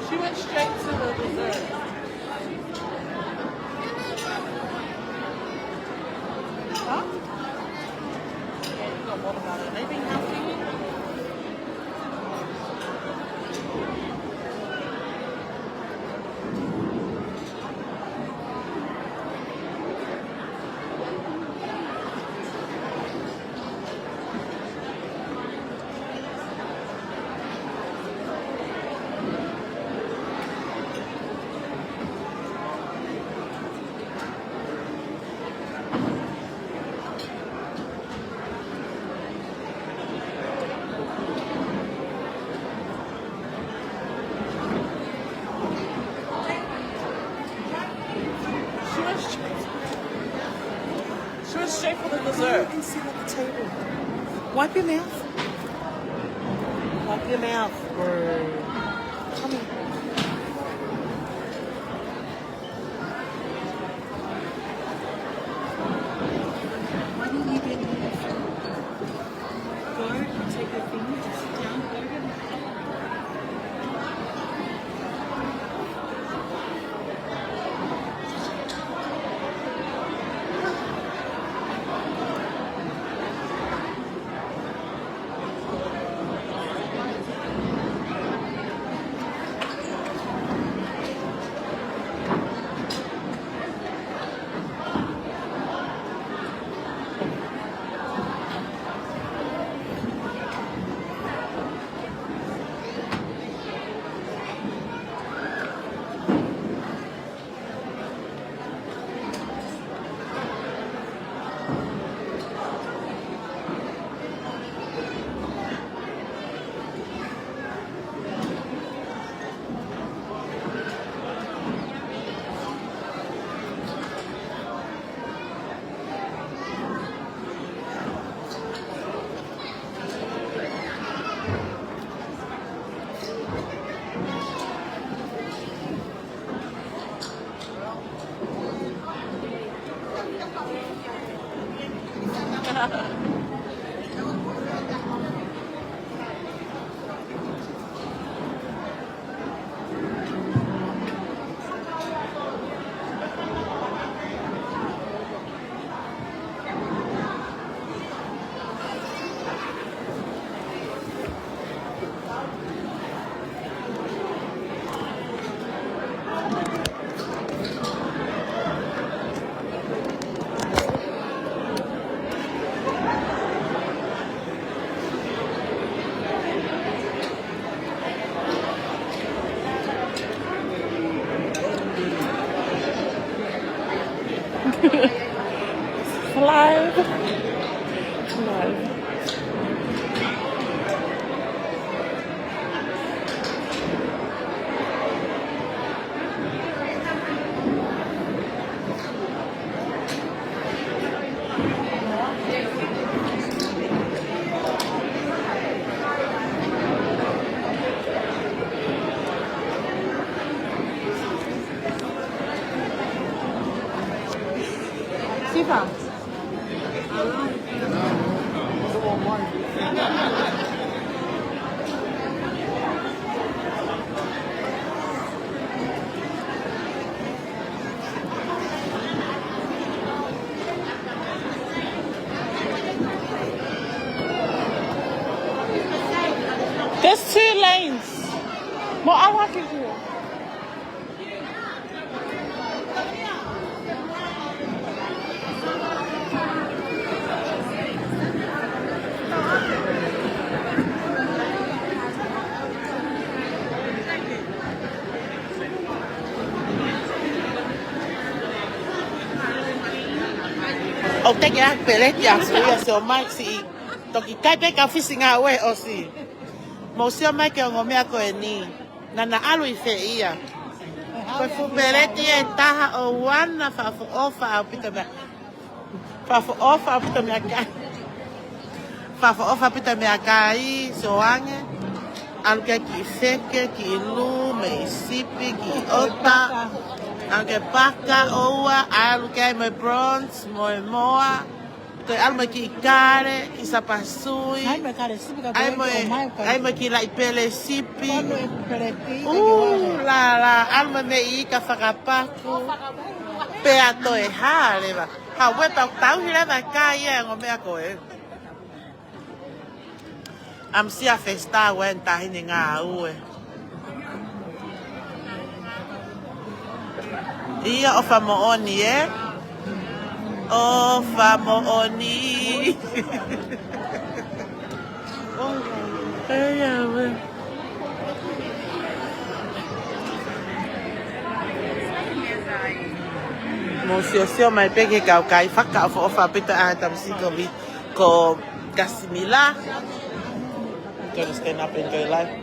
She went straight to the dessert. Huh? Yeah, you got watermelon. Anything healthy? She went straight for the dessert.
You can sit at the table. Wipe your mouth. Wipe your mouth. Come here.
Live.
Siapa?
There's 2 lanes. Mau awak ke?
O te kia peleti a suia se o mai si toki kai pe ka fishing awe o si. Mo si o mai ke o ngomea ko e ni. Nana alu I fe ia. Koe fu peleti e taha o wana whaafu ofa au pita mea. Whaafu ofa au pita mea kai. Whaafu ofa pita mea kai so ange. Alu kia ki I feke, ki I lu, me I sipi, ki I ota. Anche paka oua, alu kai me bronze, moe moa. Koe alu me ki kare, ki sapasui.
Ai me kare sipi ka
Ai me ki lai pele sipi. La la, alu me I ka whakapaku. Pe ato e hale wa. Ha wepa tau hira wa kai e ngomea koe. Am sia festa wen tahini ngā ue. Ia o whamooni e. O whamooni. Ia we. Mo sio mai peke kau kai whaka o whapita a tamsi ko Kasimila. Gonna stand up and go live.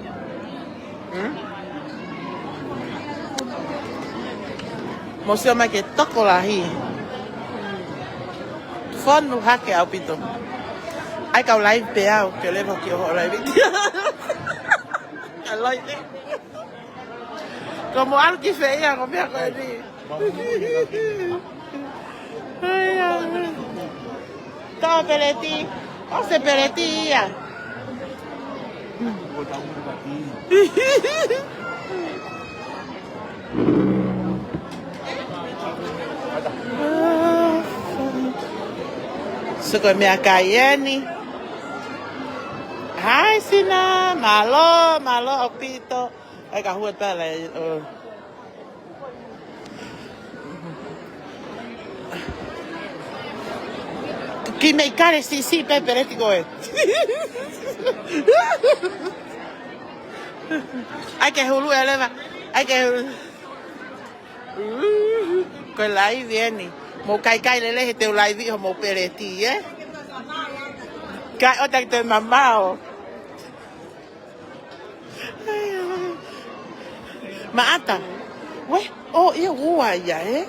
Mo se mai ke toko lahi. Fonu hake au pito. Ai kau live pe au ke levo ki ho live. I like it. Como algo que feia com minha coisa. Toma peleti. O se peletia. Suka mea kaieni. Hai sina, malo opito. Ai ka huat pala. Ki me kare si pepereti koe. Ai que hulu eleva. Ai que ko lai vieni. Mo kai lele he te lai vi mo pereti, Kai o tak te mamao. Maata. We, oh ia ua ia,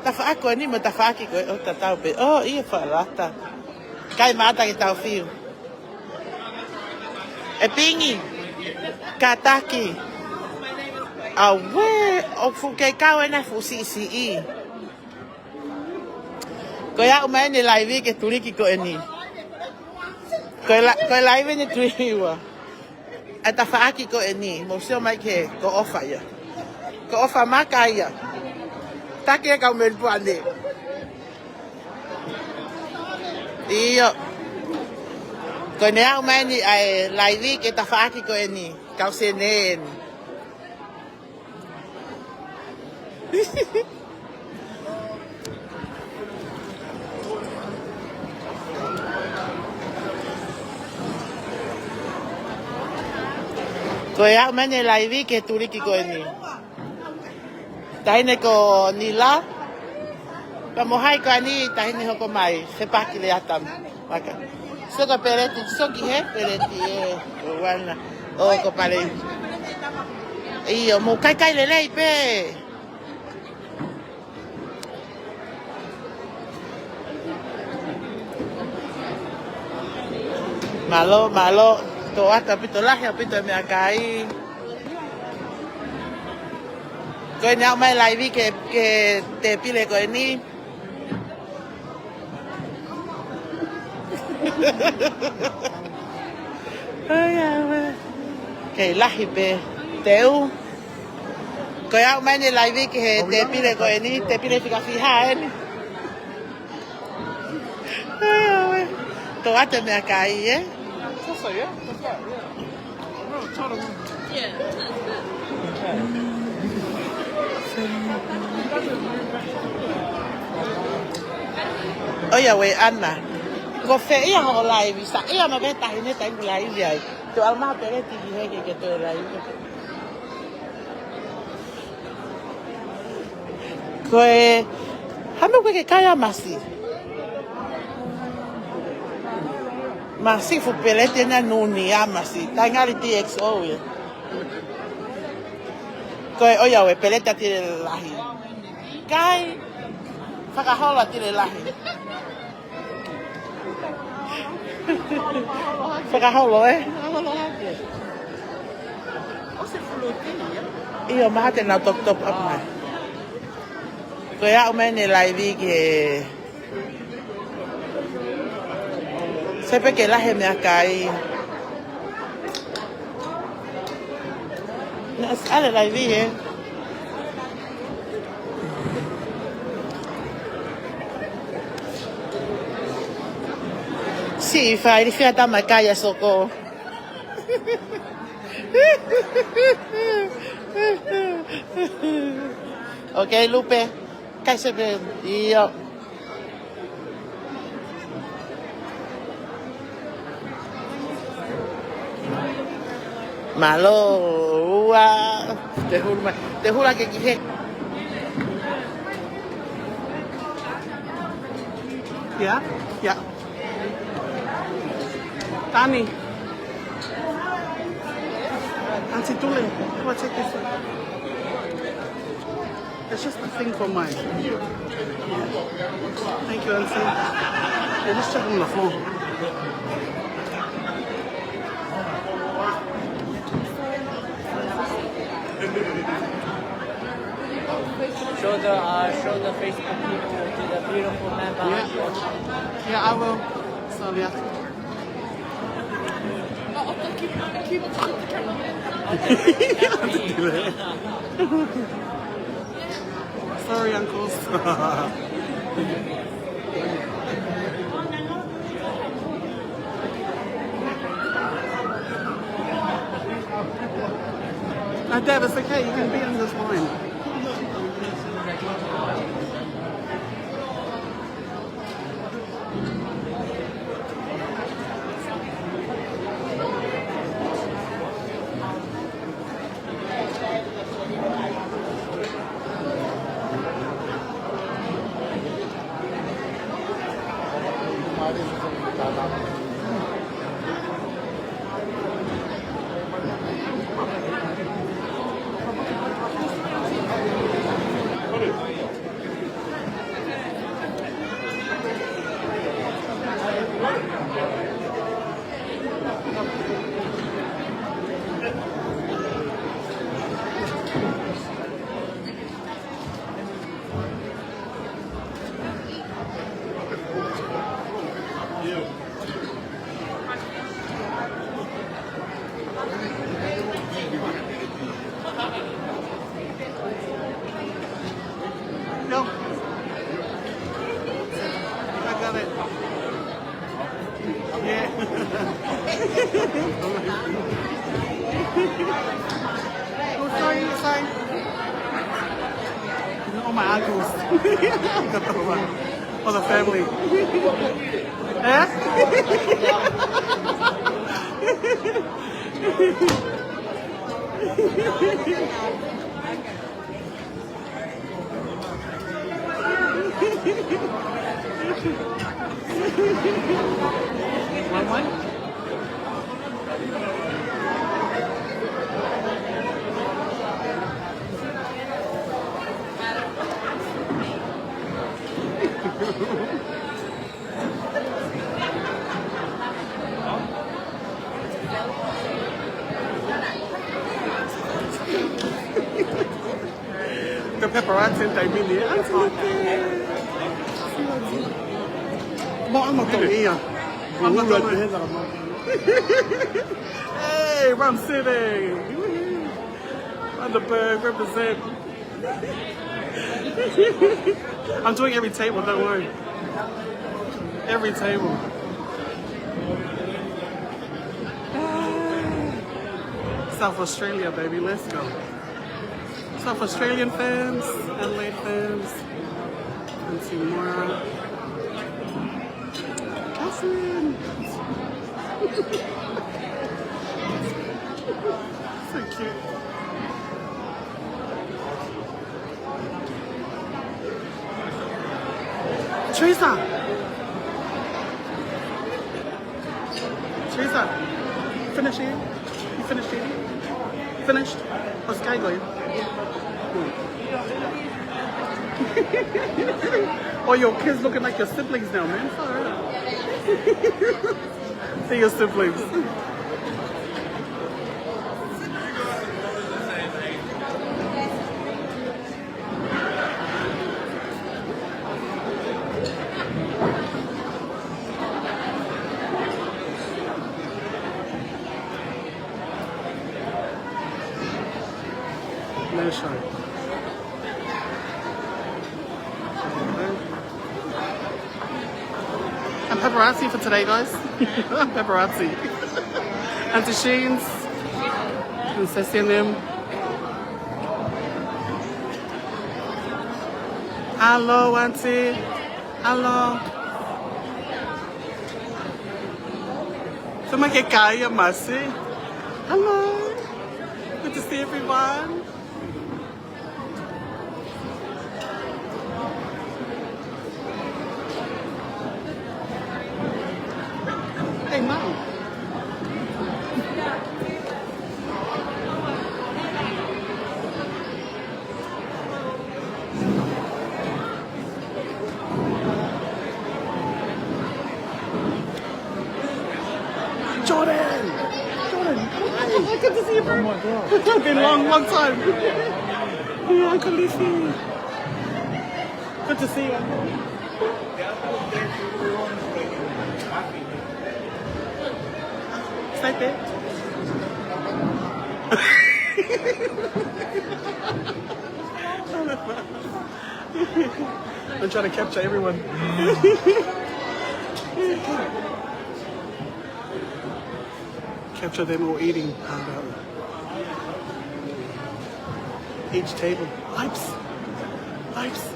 Ta fa ako ni mo ta fa ki ko o ta tau pe. Oh, ia fa lata. Kai maata ki tau fiu. E pingi. Kataki. Awe, o fu ke kau na fu si. Ko ya umai ni live ke turiki ko eni. Ko live ni tuiwa. Ata faaki ko eni, mo sio mai ke ko ofa ya. Ko ofa maka ya. Take ka Melipoane. Iyo. Ko ne umai ni ai live ke ta faaki ko eni. Kau senen. Ko ya mene live ke turiki ko ni. Taine ko nila. Pamohai ko ani tahini hoko mai. Se paki le atam. Maka. Soka peleti. Soki he peleti. Wana. O ko pale. Iyo mo kai lelei pe. Malo. To ata pito lahi pito me akai. Ko ni mai live ke te pile ko ni. Kay lahi pe teu ko ya mai ni live ke te pile ko ni te pile fica fija ni to ata me akai
That's like, yeah. What's that? Yeah. No, total.
Oya we Anna ko fe ia ho live sa ia ma beta hine ta ngu live ai to alma pereti di hege ke to live ko e hame ko ke kaya masi fu pelete na nuni amasi ta ngali TXO ye ko e oya we peleta tire lahi kai Fakahaele tire lahi Fakahaele iyo mahate na top up mai ko ya umene live ke sepe que lahi me akai na sale live Sì, fai rifiata ma caia soko. Ok, Lupe. Kai sempre io. Malo, te juro que quise.
Yeah. Tani. Auntie Tule, come on, take this. It's just a thing for mine. Yeah. Thank you, Auntie. Yeah, just check on the phone.
Show the Facebook people to the beautiful man behind you.
Yeah, I will. So, yeah. Sorry, uncles. Dad, it's okay. You can be on this line. No. I got it. Yeah. Oh, sorry. Oh, my uncles. For the family. Eh?
One? The pepperoni and taimini. Bon, I'm not going here. I'm not going here. Hey, Rum City. Underberg, represent. I'm doing every table, don't worry. Every table. South Australia, baby, let's go. South Australian fans, Adelaide fans, and Timora. Catherine! So cute. Teresa! Teresa, finish eating? You finished eating? Finished? How's Sky going? Oh, your kids looking like your siblings now, man. See your siblings. Let's show you. I'm paparazzi for today, guys. I'm paparazzi. Auntie Sheen's. And Ceci and them. Hello, Auntie. Hello. Tama que kaya, Masi. Hello. Good to see everyone. Hey, Mom. Jordan! Jordan! Hi. Good to see you, bro. Oh my God. It's been a long time. Yeah, good to see you. Good to see you. Stay there. I'm trying to capture everyone. Capture them all eating. Each table. Pipes. Pipes.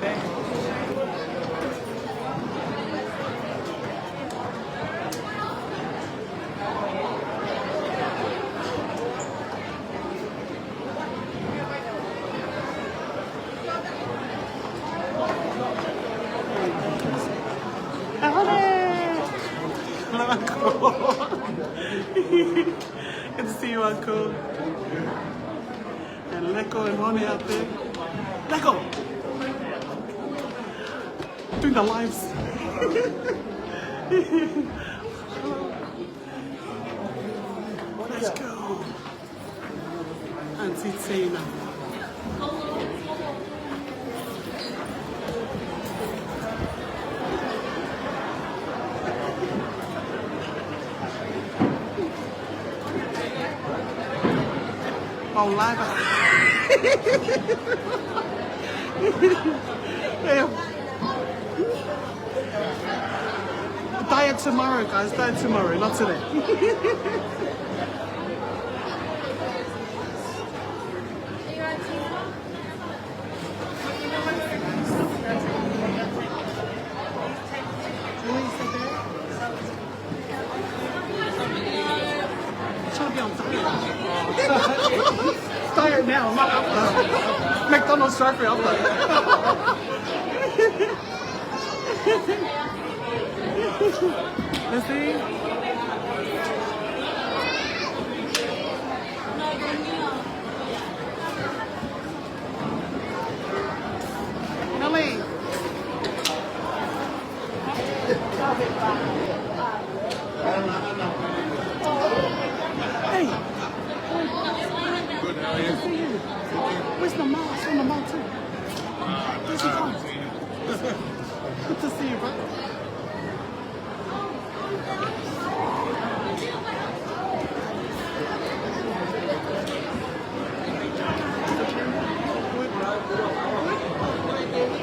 Good to see you, Uncle. And Leko and Honey out there. Leko! Doing the lives. Let's go. Auntie Tina. Oh, live. Diet tomorrow, guys. Diet tomorrow, not today. Diet now, not up. McDonald's drive-thru up.
Let's see. Nelly. Hey.
Good, how are you?
Good to see you. Where's my mom? I saw my mom too. Where's she from? Good to see you, bro.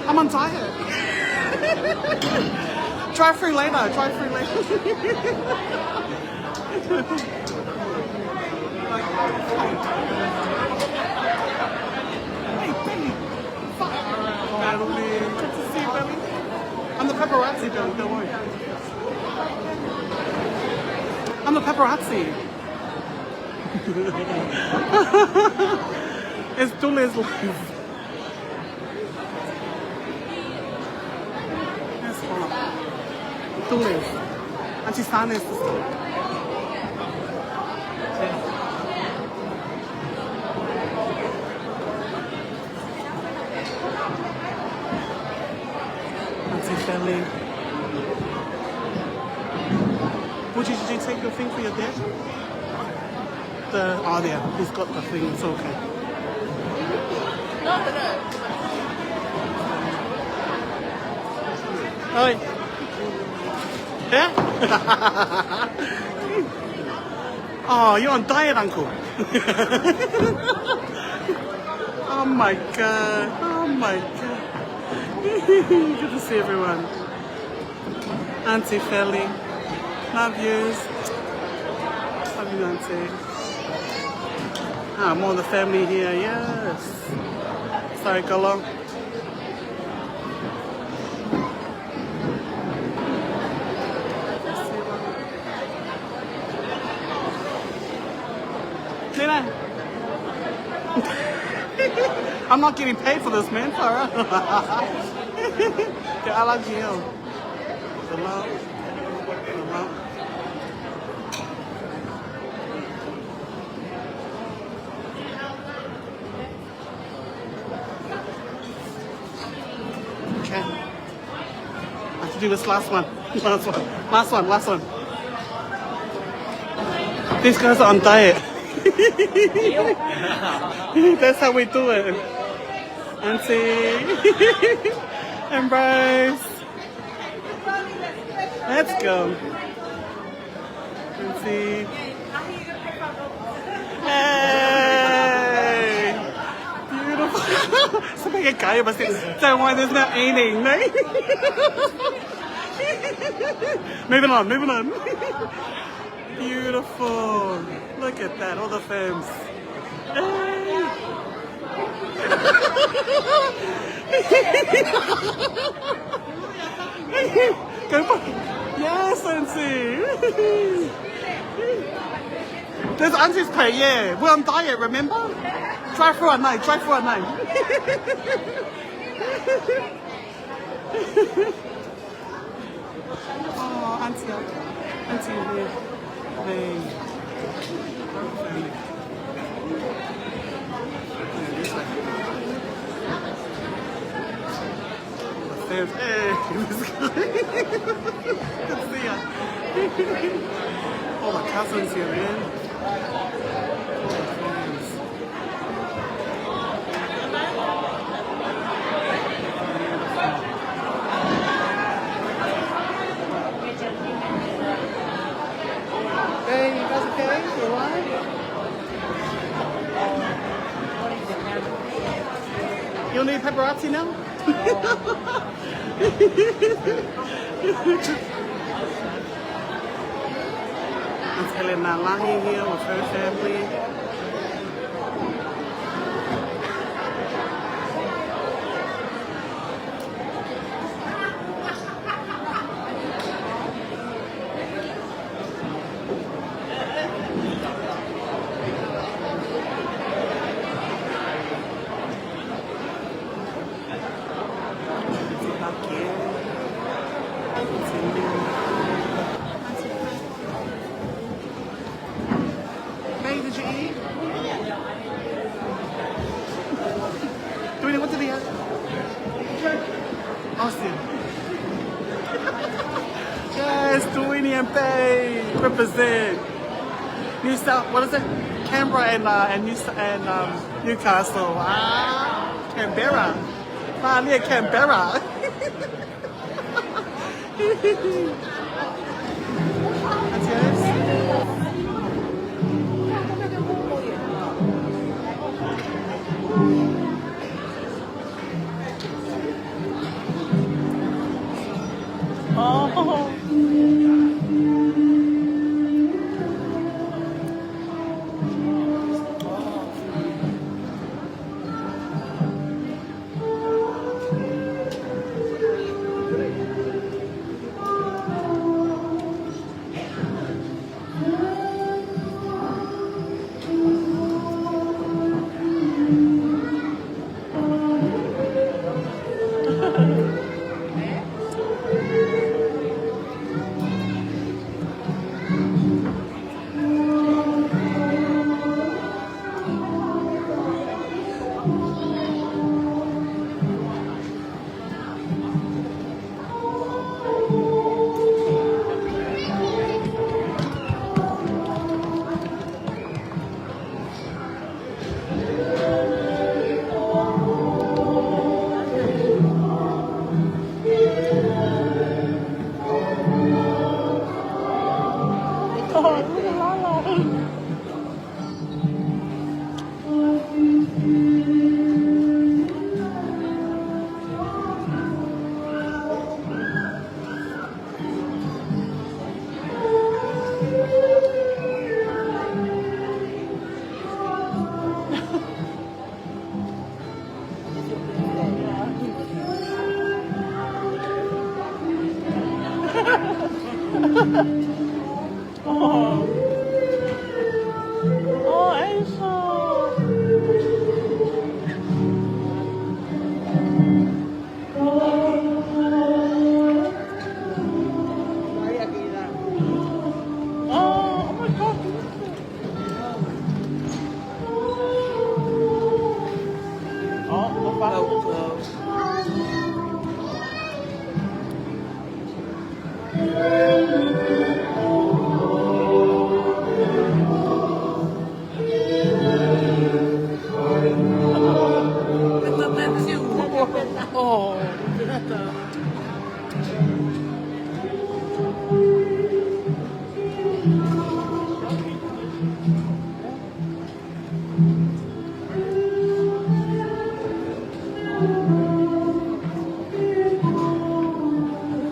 I'm on diet. Try free later. Try free later. Hey, baby. Fuck. Natalie. Good to see you, baby. I'm the paparazzi, baby. Don't worry. I'm the paparazzi. It's Tule's life. That's fun. Tule. And she's standing. Family. Would you take your thing for your dad? Oh, there. He's got the thing. It's okay. Oi. Yeah? Oh, you're on diet, Uncle. Oh my God. Oh my God. Good to see everyone. Auntie Felly. Love yous. Love you, Auntie. Ah, more of the family here, yes. Sorry, go along. I'm not getting paid for this, man. Alright. Yeah, I like you. The love. The love. Okay. I have to do this last one. Last one. Last one. Last one. These guys are on diet. That's how we do it. Auntie. Embrace. Let's go. Auntie. Hey. Beautiful. Sabi ka kayo basta someone is not eating, right? Moving on, moving on. Beautiful. Look at that, all the films. Hey. Go for yes, Auntie. There's Auntie's pay, yeah. We're on diet, remember? Try for a night, try for a night. Oh, Auntie, Auntie here. Hey. Hey, good to see ya. All my cousins here, man. All my friends. Hey, you guys okay? You alright? You don't need paparazzi now? I'm telling Nalahi here with her family. Austin. Yes, Duini and Bay represent New South. What is it? Canberra and Newcastle. Ah, Canberra. Near Canberra. That's yours? Oh. Oh, Aisha. Oh my God. Oh,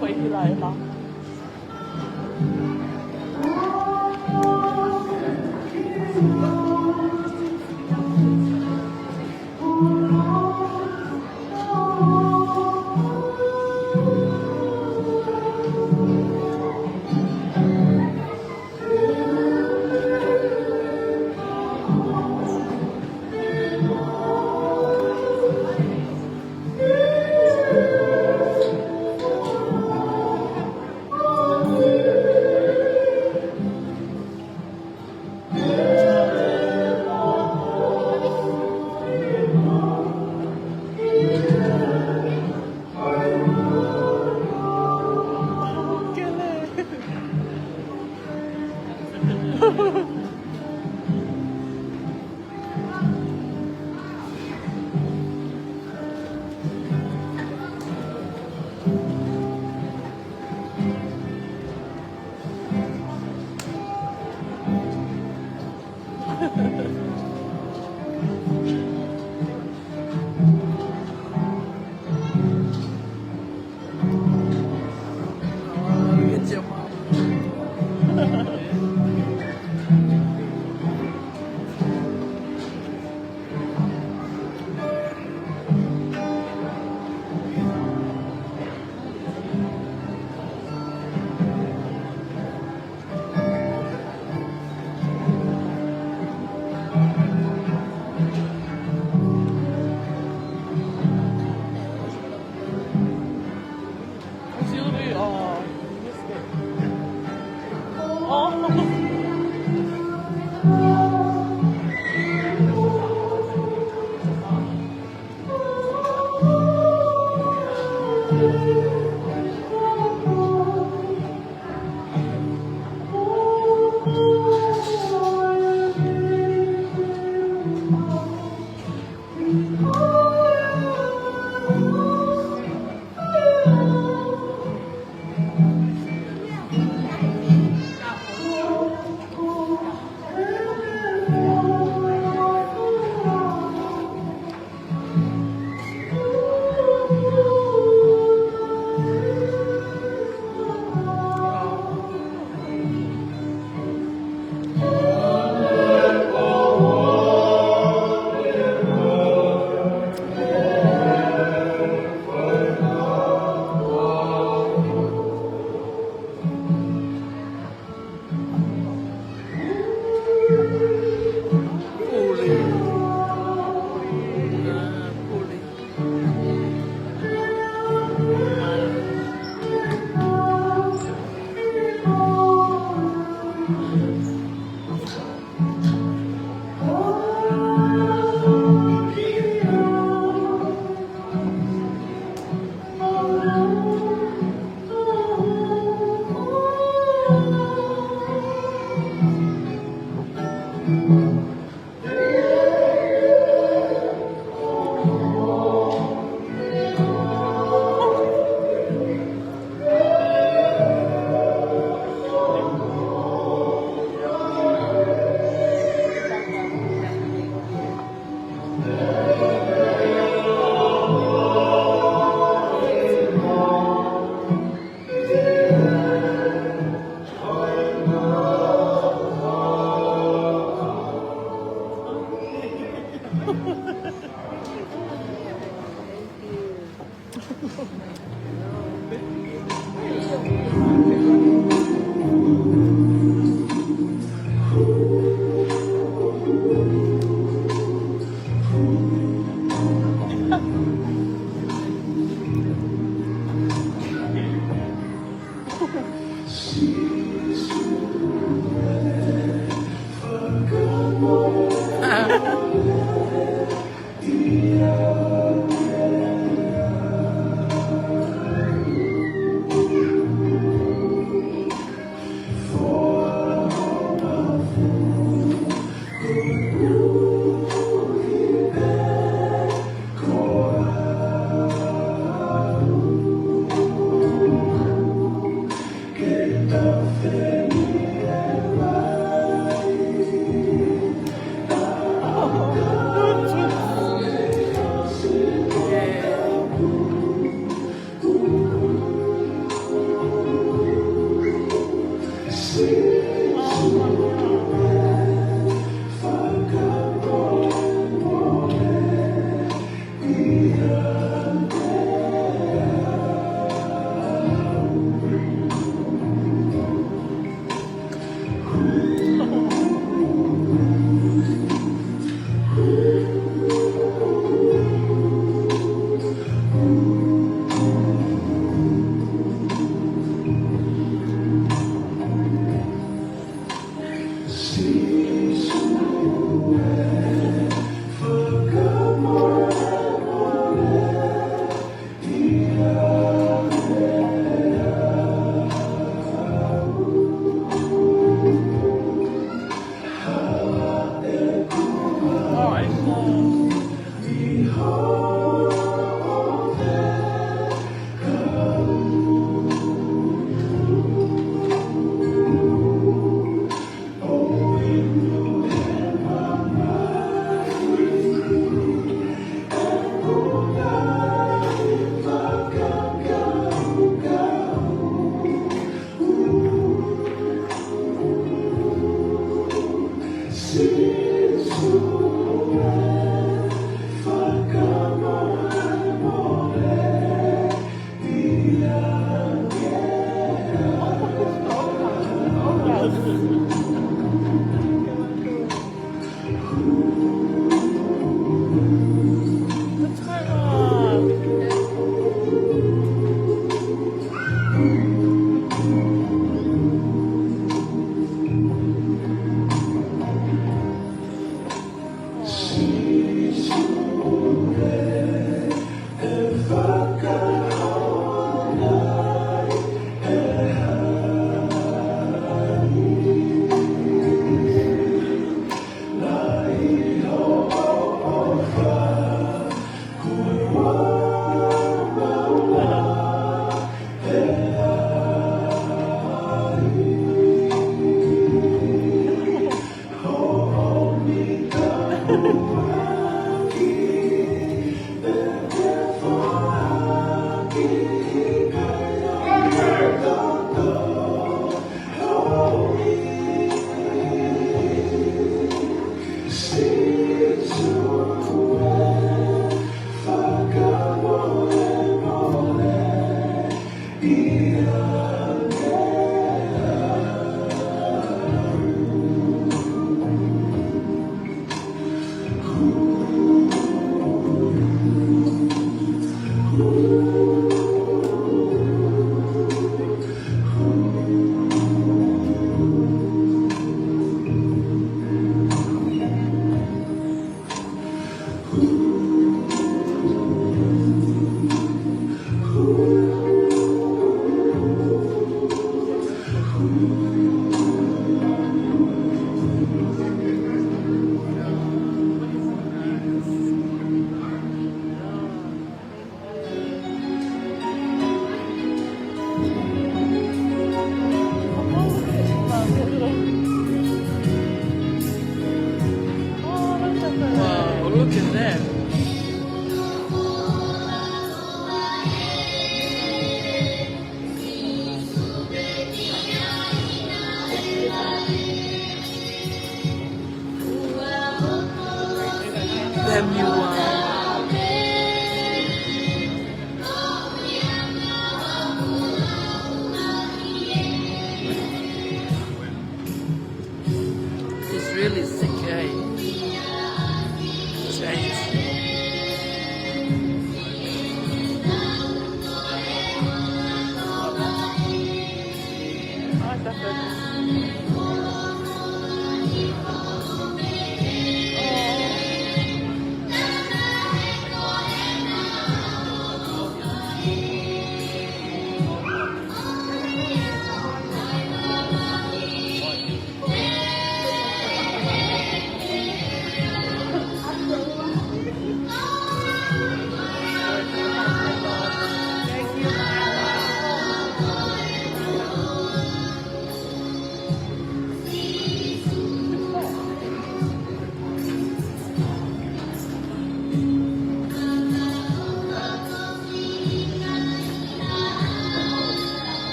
quay lại lắm.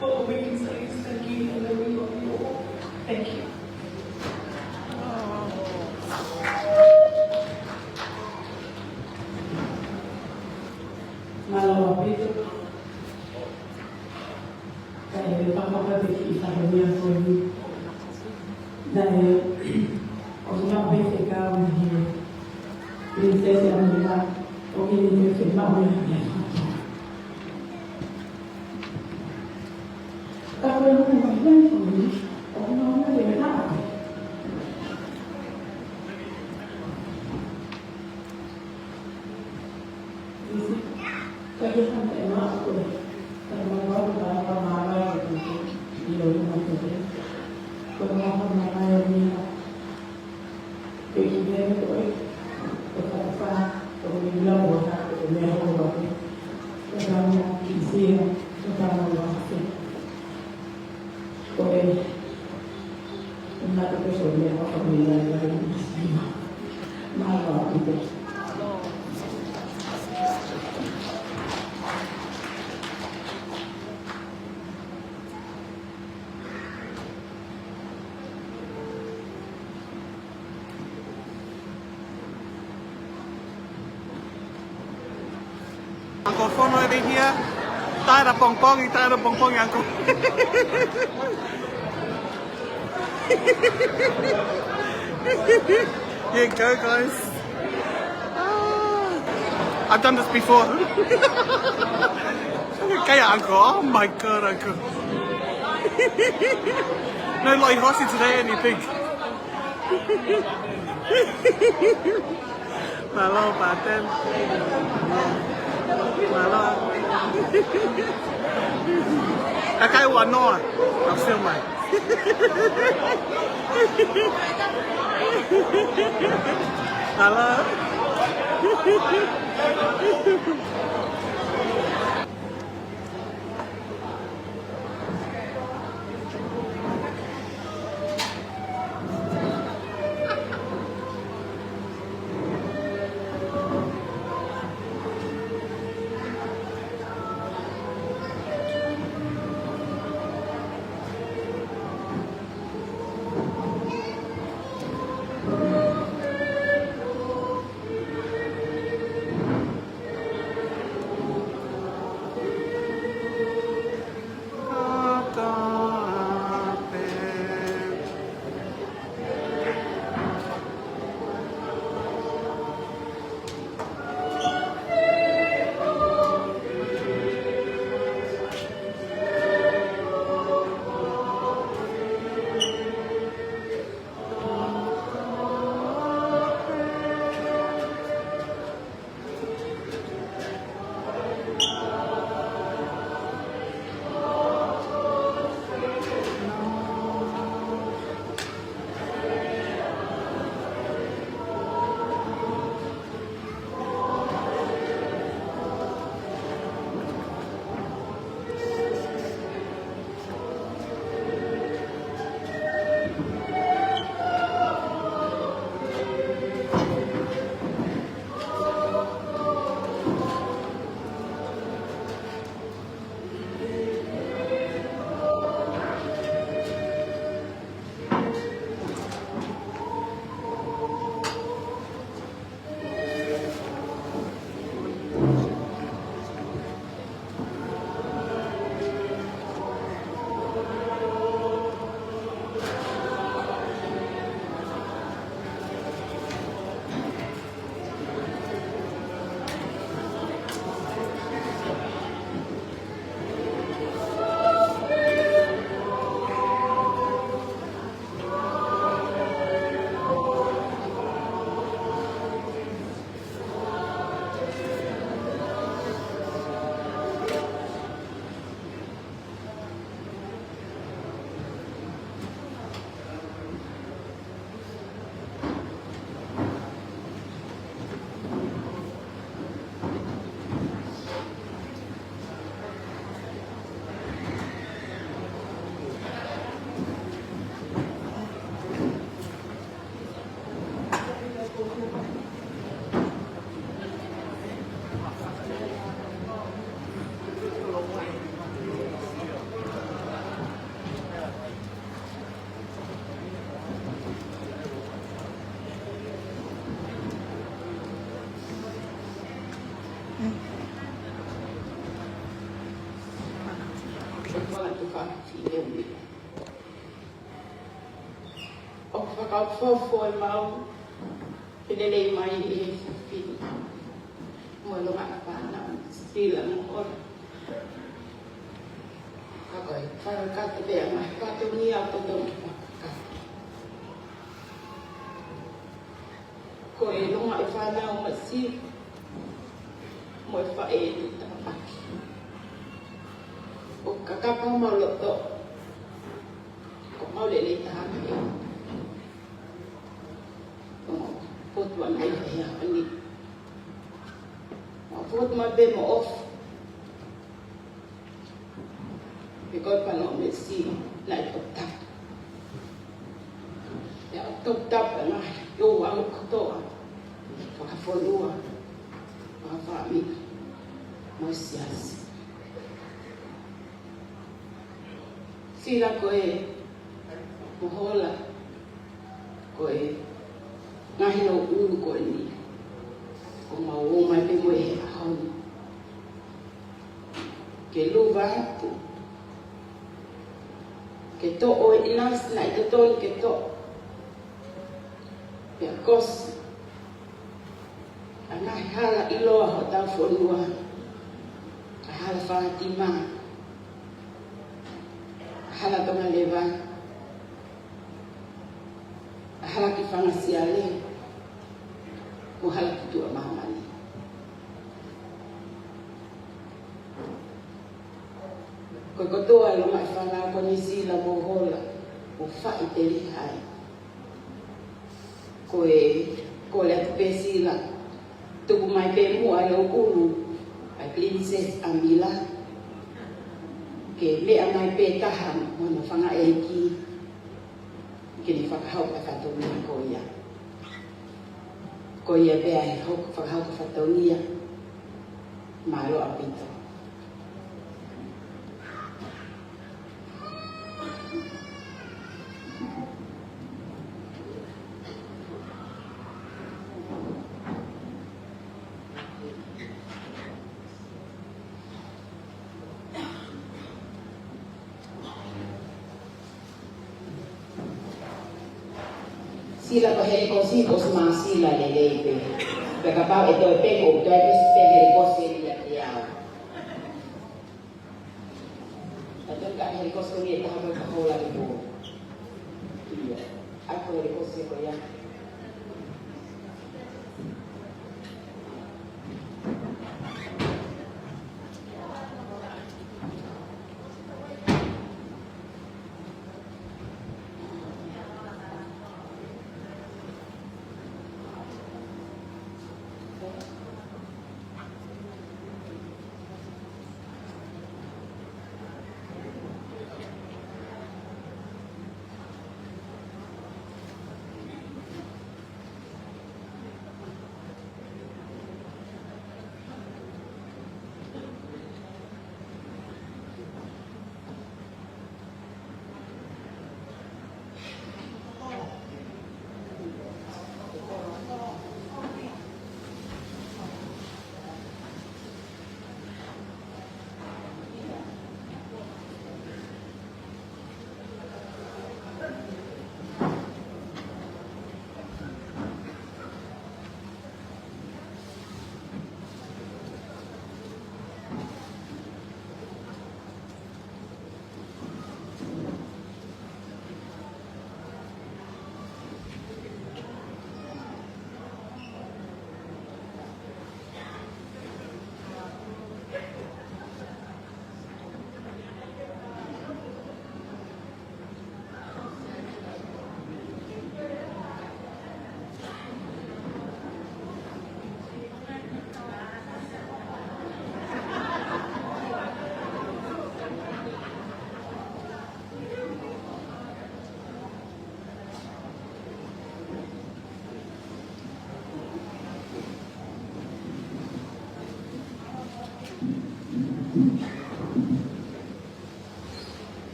But we
Uncle Fono over here. Taira pong pong, uncle. Here you go, guys. I've done this before. Okay, uncle. Oh my god, uncle. No like horsey today, anything. Malo, paten. Malo. Cái quần nó học siêu mày. Malo.
Wala tu ka file mi. O whakafofo e mau, pinelei mai e whiwhiri. Mo longa whanau, stila mo ora. Kakoi, wharakata pia mai, kato ni au tondong ki whakakata. Ko e longa e whanau masi, mo e whae ni tamaki. O kakapa mau loto, ko mau lele tahami e. Potua mai e a ani. Ma potua mai be mo off. E koi pano me si nai top tap. Ya top tap na yo ang kotoa. Whakafolua. Whakawhami. Mo siasi. Sila koe mohola. Koe ngahi no ulu koe ni. O mau mai pe moe he ahoni. Ke luva atu. Ke to o inas na ito ton ke to. Pea kos. Anahi hala iloa ho tau fonua. Hala whahatima. Hala tonga lewa. Hala ki whangasiale. Mo hala ki tua mahamani. Koe kotoa lo mai whanau ko ni sila mo hola. O whai te lihai. Koe le atu pe sila. Tuku mai pe mua le o ulu. Ai Princess Amila. Ke mea mai pe taham. Mono whanga e ki. Ke ni whakahau pa whatonia ko ia. Ko ia pea he whakahau pa whatonia. Malo apito. Sila ko heri kosi kos ma sila le lepe. Peka pau e toi peko, toi pes pe heri kosi lia tiao. Atun ka heri kosi ko ni taha ka hola ni bo. Iya. Ako heri kosi ko ya.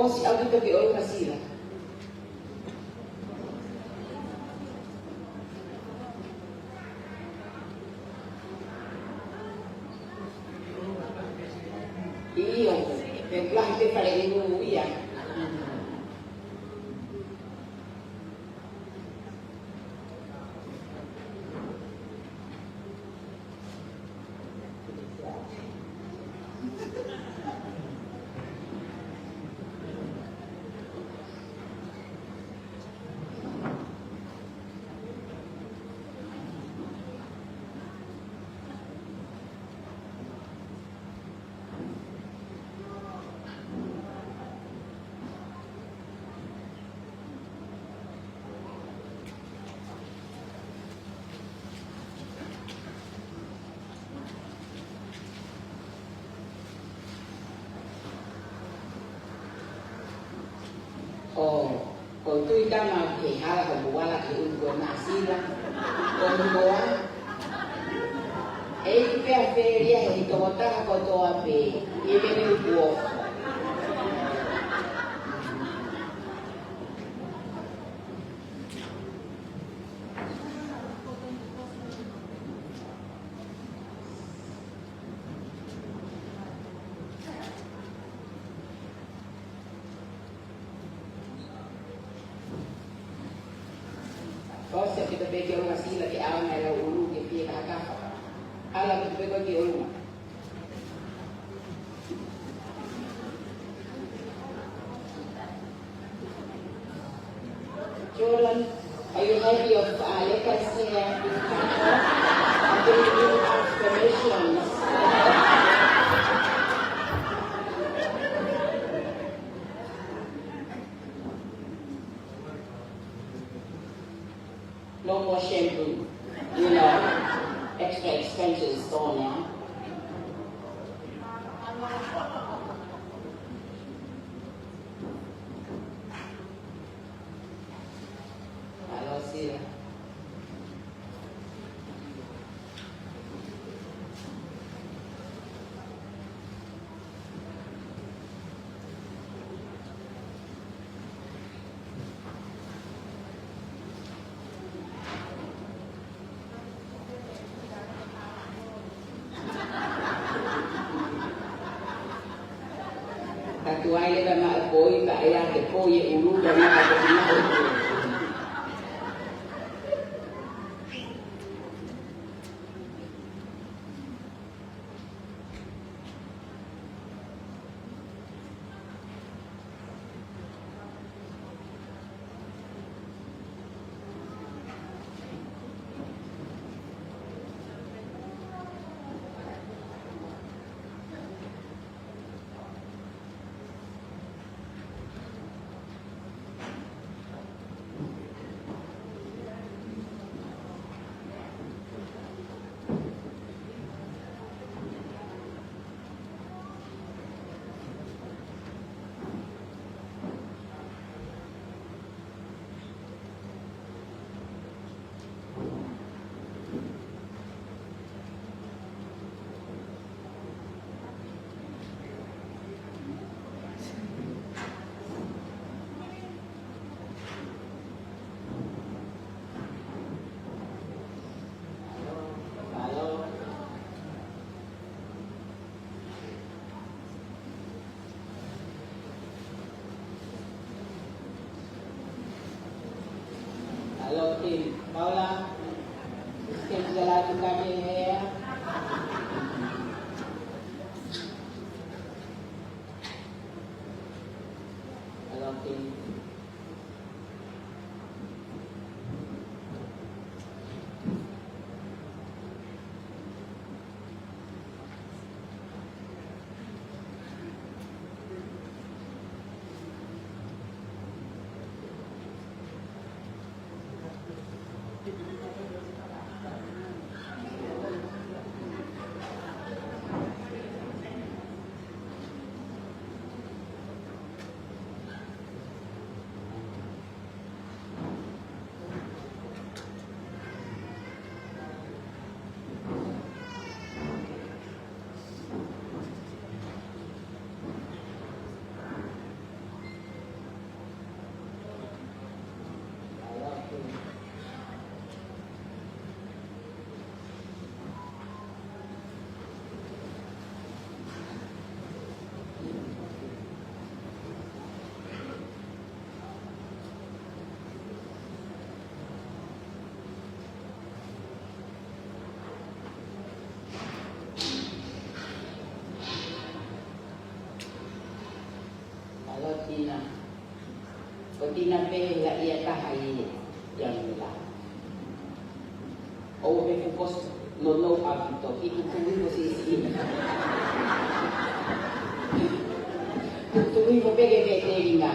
Kosi Ulu toki Ouau Kasila. Iyo, peglah te pare ngu iya. Còn tôi đang mà thì hai là còn bùa là thì của nasi là còn bùa ấy cái về đi thì tôi ta có tôi về đi bên bùa Cosa kita bagi orang asing lagi awam ada ulu dia pergi ke kakak. Alam kita bagi ulu. Jordan, are you happy of Leka here in Canada? I'm going to give affirmations. No more shampoo, you know, extra expenses gone now. I don't see that. Katuai le ma koi ka ya ke koi ulu da ma ka na Kotina pe la ia tahai yang la. O pe fukos no apito itu tunggu posisi. Tunggu mo pe ke tinga.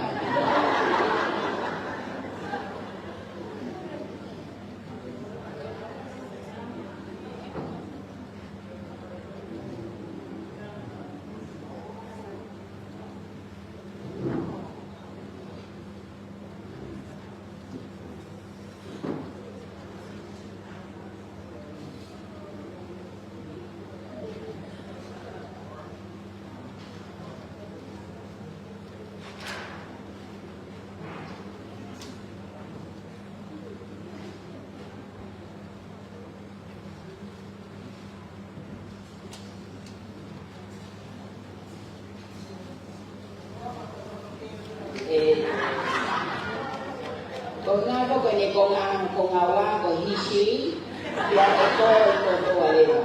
Con agua, con hishi, ya todo aleva.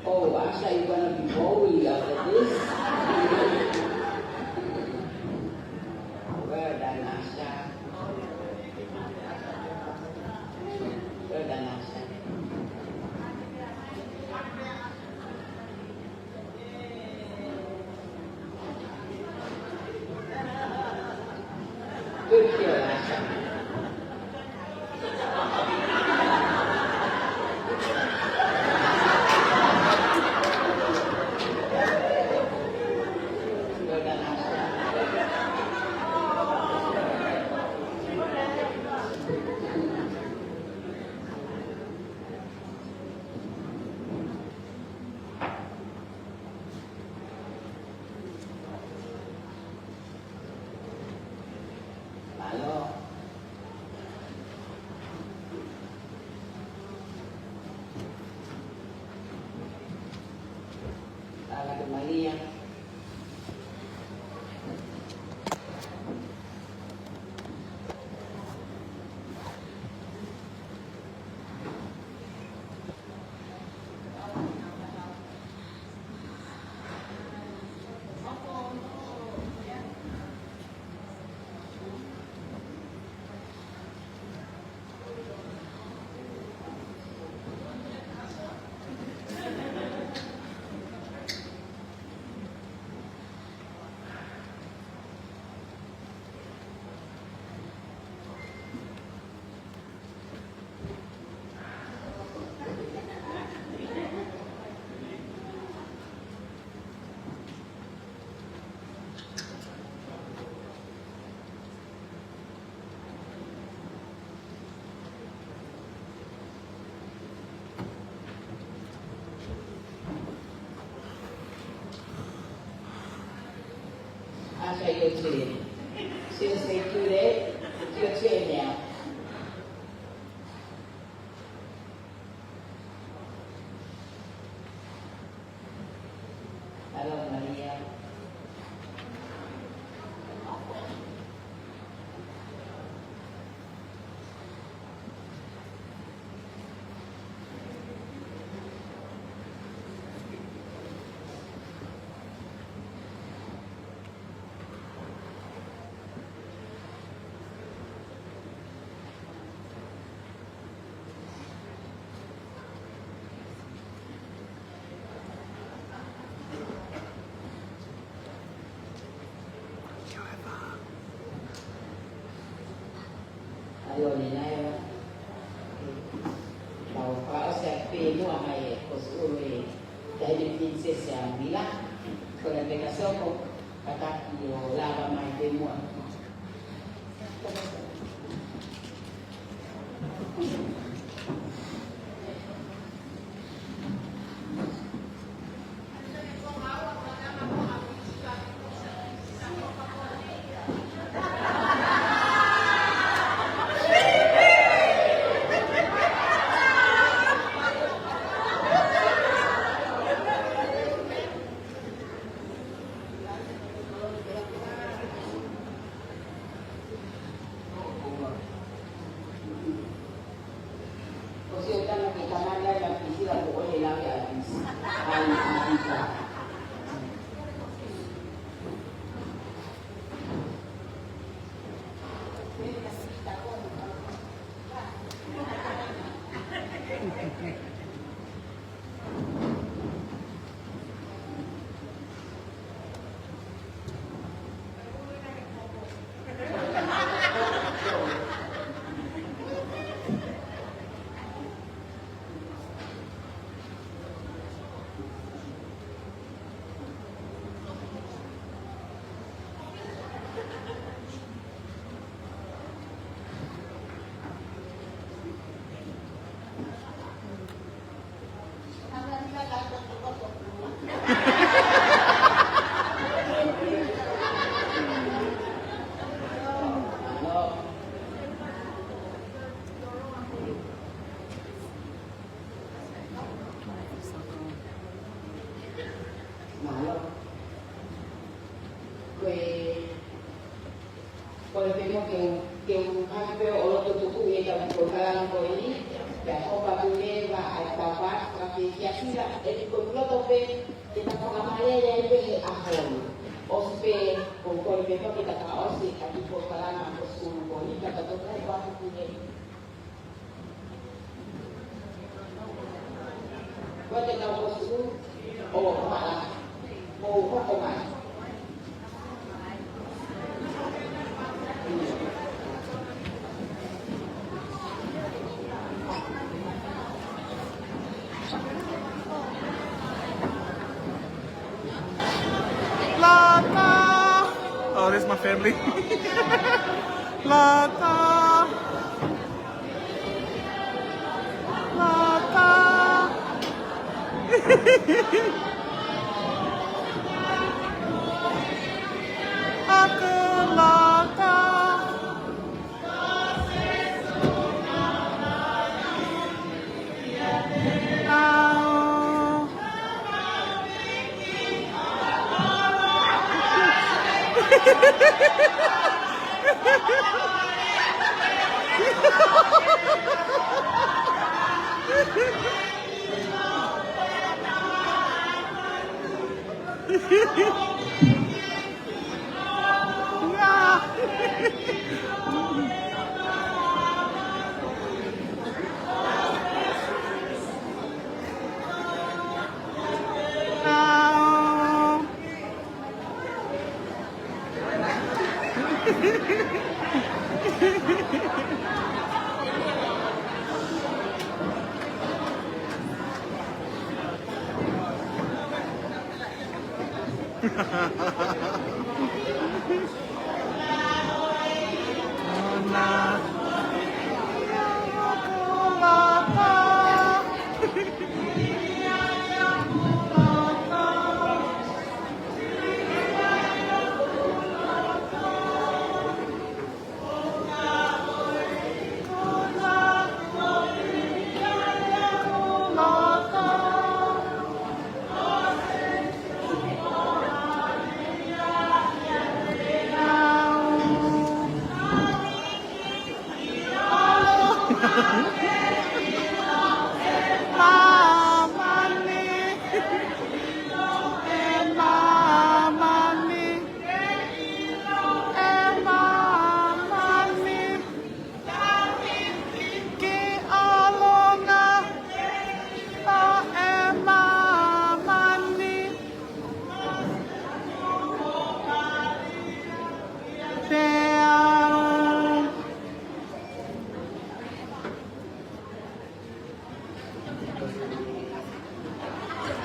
Oh, Asha, you're gonna be bold after this. Well done, Asha. Well done, Asha. Good girl, Asha. Maria. Your chin. Since they do that, put your chin down. Hello, Maria. Ayo ni naya. Kalau kalau saya pergi mua mai Kosi Ulu dari princess yang bilang kalau mereka sokong kata yo lava mai de mua.
Oh, this is my family. Lata. Lata. Aku lata.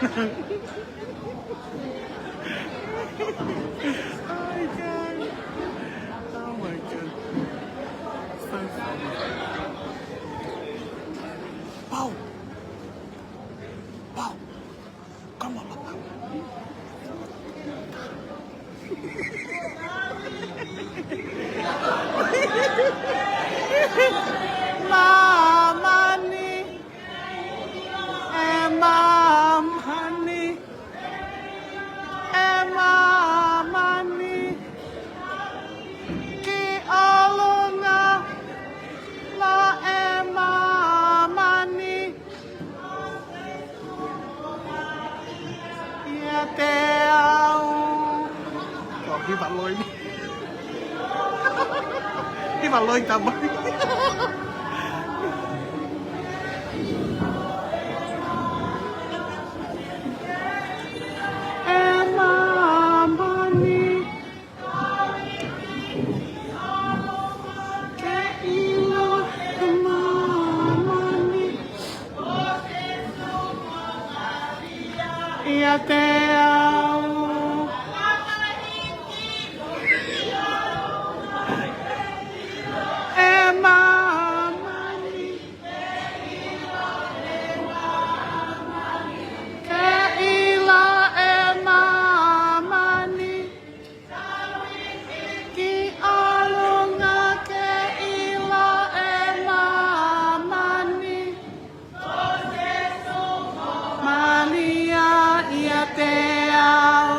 Oh my God. So funny. Wow. Wow. Come on. Mamani. Mamani. Mamani. Ki alunga. La mamani. Ia te au. Oh, hy vọng lôi đi. Hy vọng lôi tầm. Ia te au. E mamani. Ke ila e mamani. Ki alunga ke ila e mamani. Malia ia te au.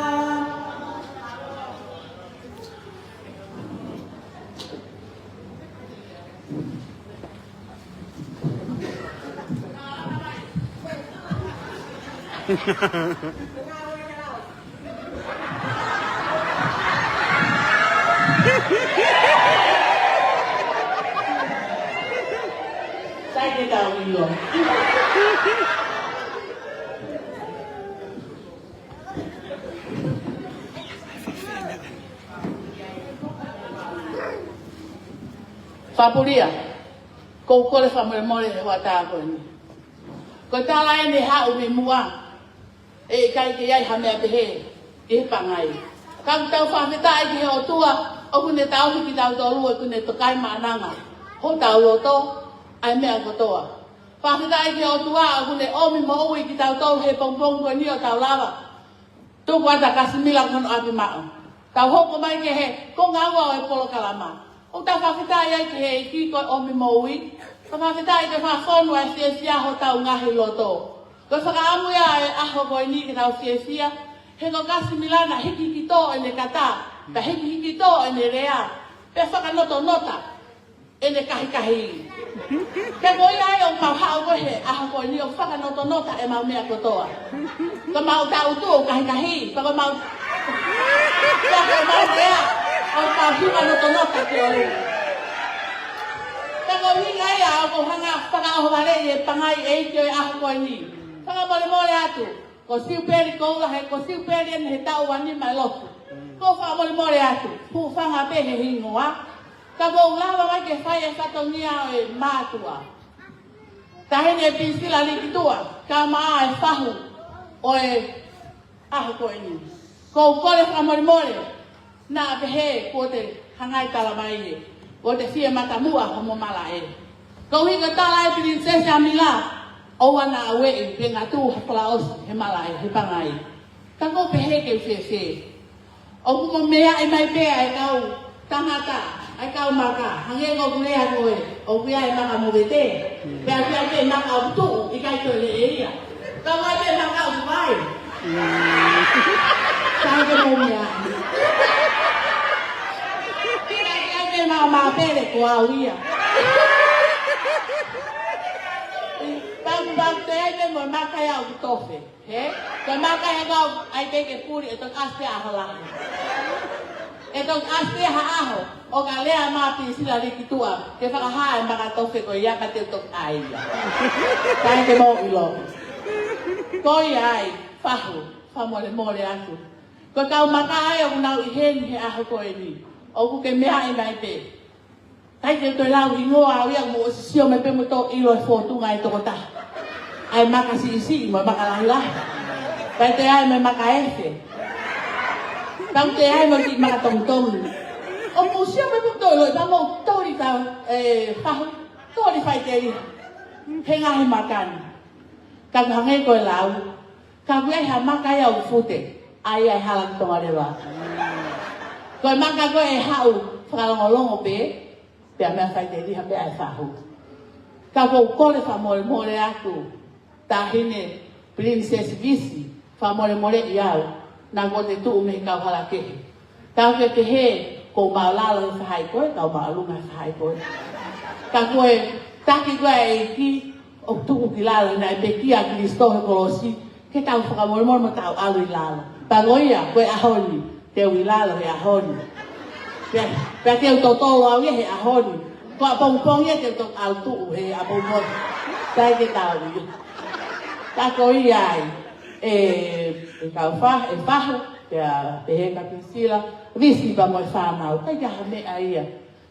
Sai ke tau ilo. Fapuria, ko kole famole mole wa ta ko ni. Ko ta lai ni ha u mi mua. E kai ke ai ha me be he e pangai. Kam tau fa me tai ki o tua, o ku ne tau ki tau do lu ku ne to kai ma nanga. Ho tau lo to, ai me ko toa. Fa me tai ki o tua, o ku ne o mi mo wi ki tau to he pong pong ko ni o tau lava. Tu kwa ta Kasimila kon abi ma. Tau ho ko mai ke he, ko nga wa e polo kalama. O ta whakita ia ki he ki ko o mi moui. Ka whakita i te whakonu a sia ho tau ngahi loto. Ko whakaamu ia e aho koi ni ki tau sia. He ko Kasimila na hiki ki tō e ne kata. Ka hiki tō e ne rea. Pe whakanoto nota e ne kahi. Ke ko ia e o mau hao ko he aho koi ni o whakanoto nota e mau mea kotoa. Ka mau tau tū kahi. Pa ko mau... Ka ko mau rea. O tau hiwa no to nota te olu. Tako hinga ia o ko hanga whakaaho wale e pangai e kio e aho koe ni. Whaka mole atu. Ko siu peri ko ulahe, ko siu peri ene he tau wani mai loku. Ko whaka mole atu. Pu whanga pe he hingoa. Tako ulawa mai ke whai e whatongia o e mātua. Tahene e pinsila likitua. Ka maa e whahu o e aho koe ni. Ko kore whaka mole. Na pehe ko te hangai tala mai e. Ko te fia matamua homo mala e. Ko hika tala e prinsesa Mila. O wana awe e pe ngatu hapala osi he mala e he pangai. Tako pehe ke fe. O kumo mea e mai pea e kau tangata. E kau maka. Hange ko kulea koe. O kuia e maka mowete. Pea kuia te maka o tu. I kai koe le e ia. Kau mai pe maka o tuwai. Sai ke mo mea. Ma pere ko auia. Bang te ai mo maka ya o tofe, he? Ko maka ya go ai te ke puri e to aste a hala. E to aste ha aho o ka lea ma pi sila likitua. Ke Fakahaele maka tofe ko ya ka te to ai. Tai ke mo ilo. Ko ai fahu, famole atu. Ko ka maka ai o na i hen he aho ko ni. O ku ke mea i mai pe. Tai te toi lau ingoa au ia mo sio me pe mo to ilo e fotu ngai to kota. Ai maka si mo maka lahi lahi. Pai te ai me makaefe. Tau te ai mo ki makatongtong. O museo me puto lo ta mo tori ta fahu tori fai te ri. Henga he makan. Ka hange ko lau. Ka we ha makai au fute. Ai halang tonga rewa. Ko maka ko e hau whakalongolongo pe. Pea mea fai te ri ha pe ai fahu. Ka ko kore fa more more aku. Ta hine Princess Visi fa more more iau. Na ko te tu me ka hala ke. Ta ke he ko ma la lo fa hai ko ka ma lu ma fa hai ko. Ka ko ta ki ko e ki o tu ki la lo na pe ki a Cristo he kolosi ke ta fa mo mo ta alu la. Pa goia ko a honi te wi la lo he a honi. Pe te to to lo he a honi. Ko a pong pong ye te to al tu he a pong mo. Ta ke ta wi. Ta ko ia ka fa ya he Kasimila visi pa mo fa mau ka ya me aia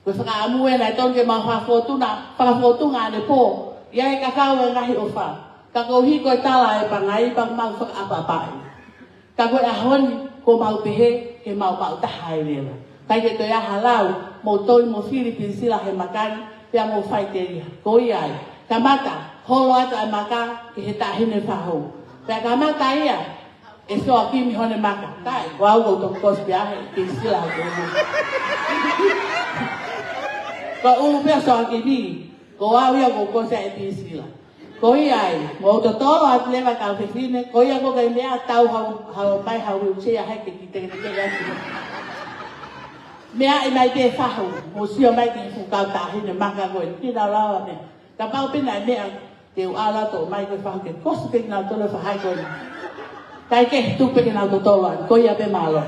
ko fa amu na ton ke ma fa fortuna ne po ya ka ka wa ngahi o fa ka ko hi ko tala e pa ngai pa mau fa apa pa ka ko a hon ko mau pehe ke mau pa ta hai le ka ke to ya halau mo ton mo Philippines sila he makan ya mo fai te ko ia ka mata holo ata maka ke ta hine fa ho ka mata ia eso aqui me hone maca, tá? Igual o doutor Cosbiar, que se lá. Ko pessoal aqui vi, ko ia ko ko sa episi lá. Ko ia, mo doutor at leva ka oficina, ko ia ko ga mea tau ha pai ha u che ha ke ki te assim. Mea e mai te fahu, mo sio mai te fu ka ta hine maca ko ki la la me. Ka pau pina mea te ala to mai ko fahu ke kos ke na to le fa hai ko. Tai ke tu pe na to tola ko ia pe malo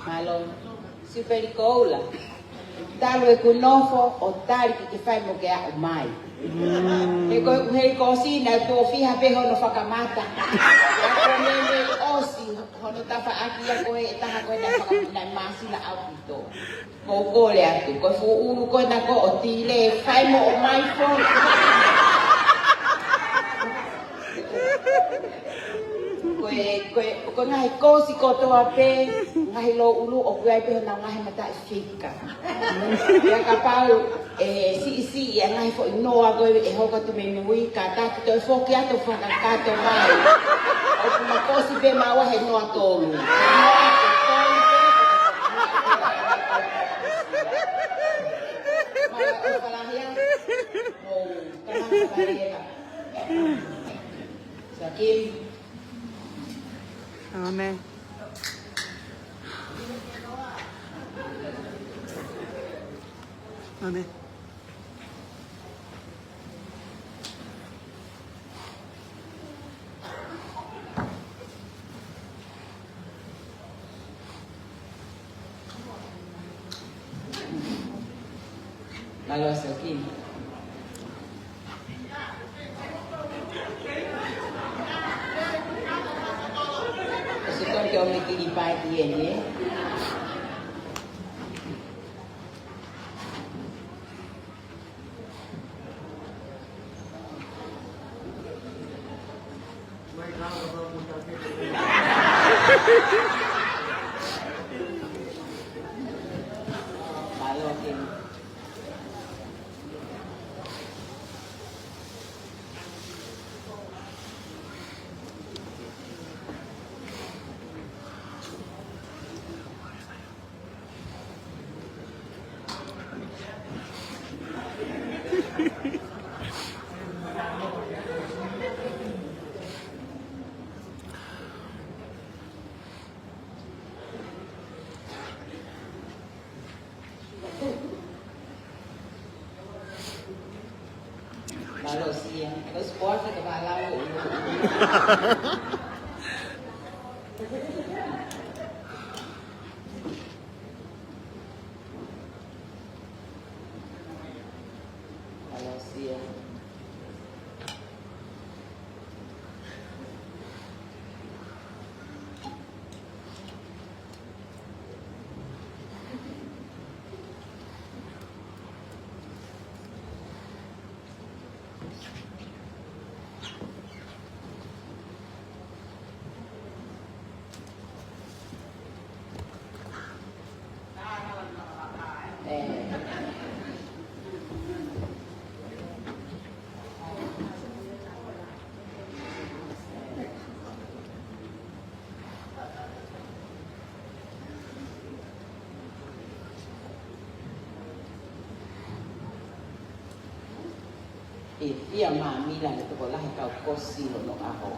malo super cola talo e kunofo o tari ki fai mo ke a mai he ko si na to fiha pe hono whakamata ko me osi hono tafa aki ya ko e taha ko na whakamina masi na auto ko le atu ko fu ulu ko na ko o tile fai mo o mai fo ko ngai ko si ko to ape ngai lo ulu o kuai pe na ngai mata fika ya kapal si ya ngai fo no ago e ho ka tu me nui ka ta to fo ki ato fo ka to mai o ma ko si pe ma wa he no ato Sakin
Amen. Amen.
Lalu Sakin Sekarang kita memiliki ibadat ini. Lalu Sakin Lalu siang, terus sport ke kepala Lalu siang Ia mamila na tuko lahi kau kosi no aho.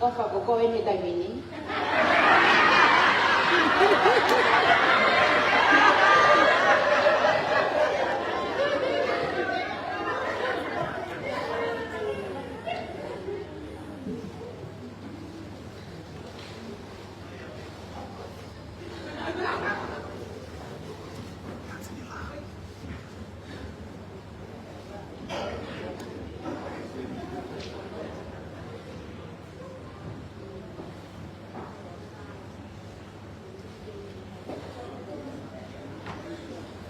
Ofa koko ini tamini.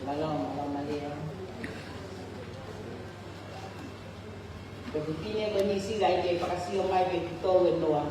Malam malam. Begini kondisi lagi pakasi omai begitu wendoa.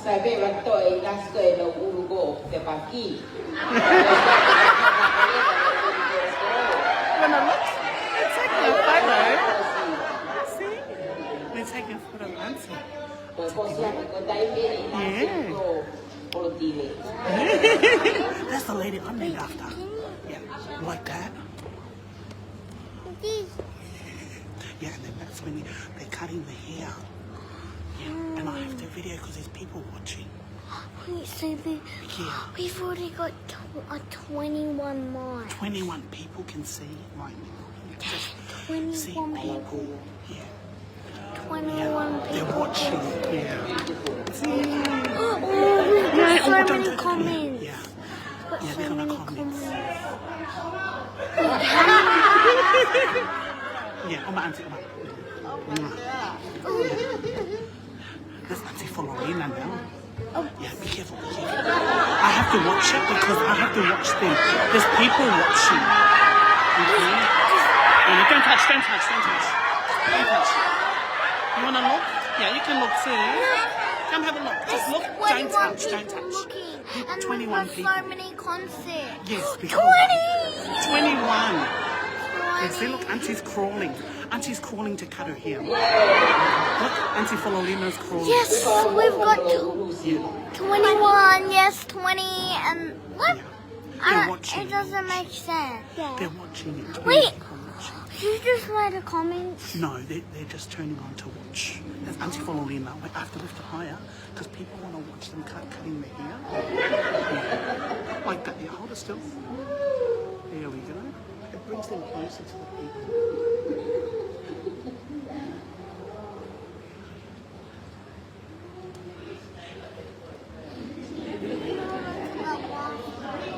Sabe waktu inas ke do urugo te pagi.
When I look, it's like a photo. See? They're taking a photo of Auntie. That's the lady I'm named after. Yeah, like that. Yeah, and then that's when they're cutting the hair. Yeah, and I have to video because there's people watching.
Wait, so we've already got 21 more.
21 people can see right now. Just
21
see people. Yeah.
21 people.
They're watching. Yeah.
Oh, we've got so many comments.
Yeah.
Got
Yeah,
so
they're gonna
many
comment. Yeah, my auntie. That's Auntie Florina now. Yeah, be careful, be careful. I have to watch it because I have to watch them. There's people watching. Okay? Yeah, don't touch. Don't touch. You wanna look? Yeah, you can look too. Come have a look. Just look. Don't touch.
And
21
we've
people.
got so many concerts.
Yes, because
20!
21. Yeah, see, look, Auntie's crawling. Auntie's crawling to cut her hair. Look, Auntie Fololina's crawling.
Yes, we've got 21, yes, 20, and what?
Yeah. They're watching.
It doesn't make sense.
They're watching it. 20
Wait.
people watching.
You just write a comment.
No, they're just turning on to watch. That's Auntie Fololina. I have to lift it higher because people want to watch them cutting their hair. Yeah. Like that. Yeah, hold it still. There we go. It brings them closer to the people.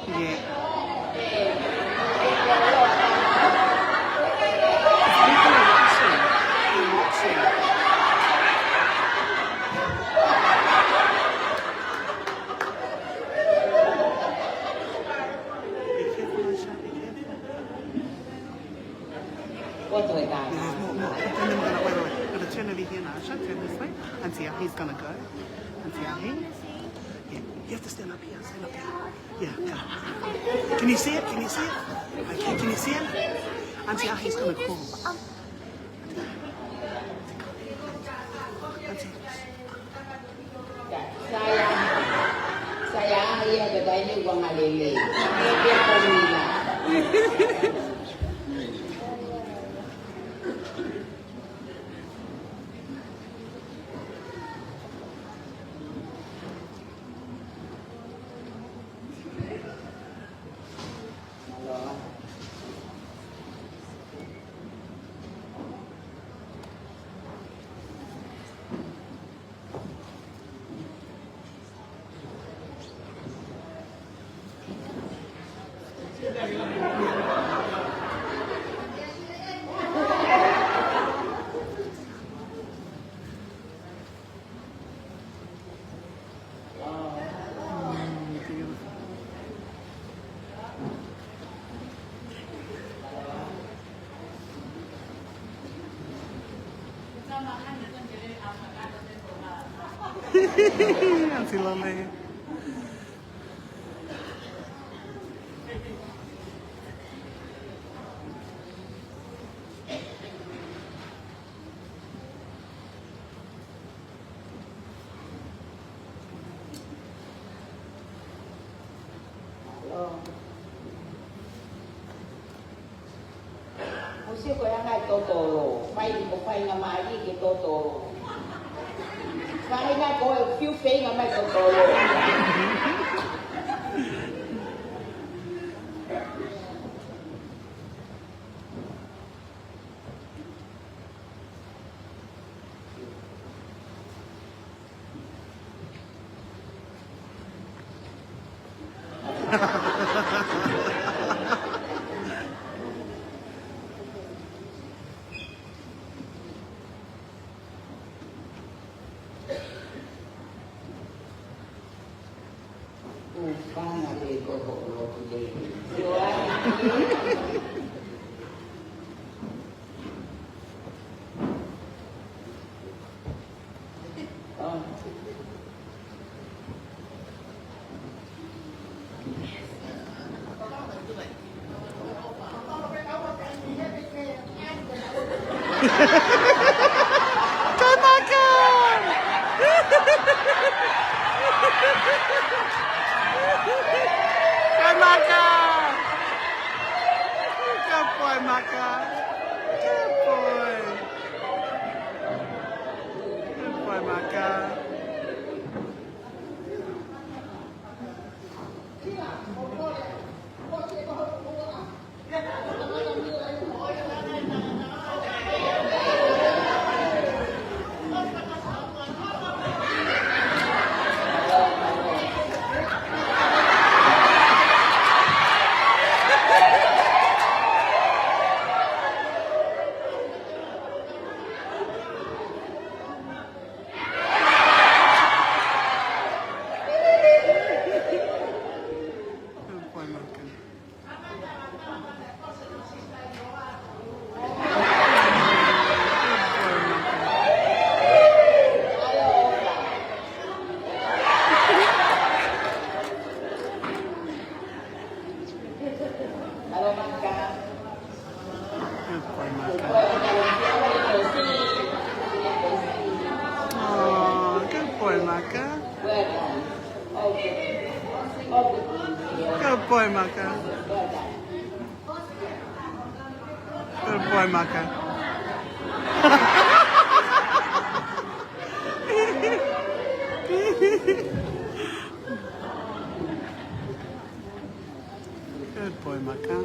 Yeah.
What do I got?
There's more. And then we're gonna turn over here now. Turn this way and see how he's gonna go. And see how he. Yeah. You have to stand up here. Stand up here. Yeah. Go. Can you see it? Can you see it? Okay. Can you see it? And see how he's gonna crawl.
Saya iya bedanya uang alele. Dia pemila.
Auntie Lale.
Mesti kau yang ngai totoro, pai ko pai ngamari ke totoro. Pai na ko few pai ngamai totoro.
Kai Maka! Kai Maka! Good boy, Maka. Good boy. Good boy, Maka. Good boy, Maka. Good boy, Maka. Good boy, Maka.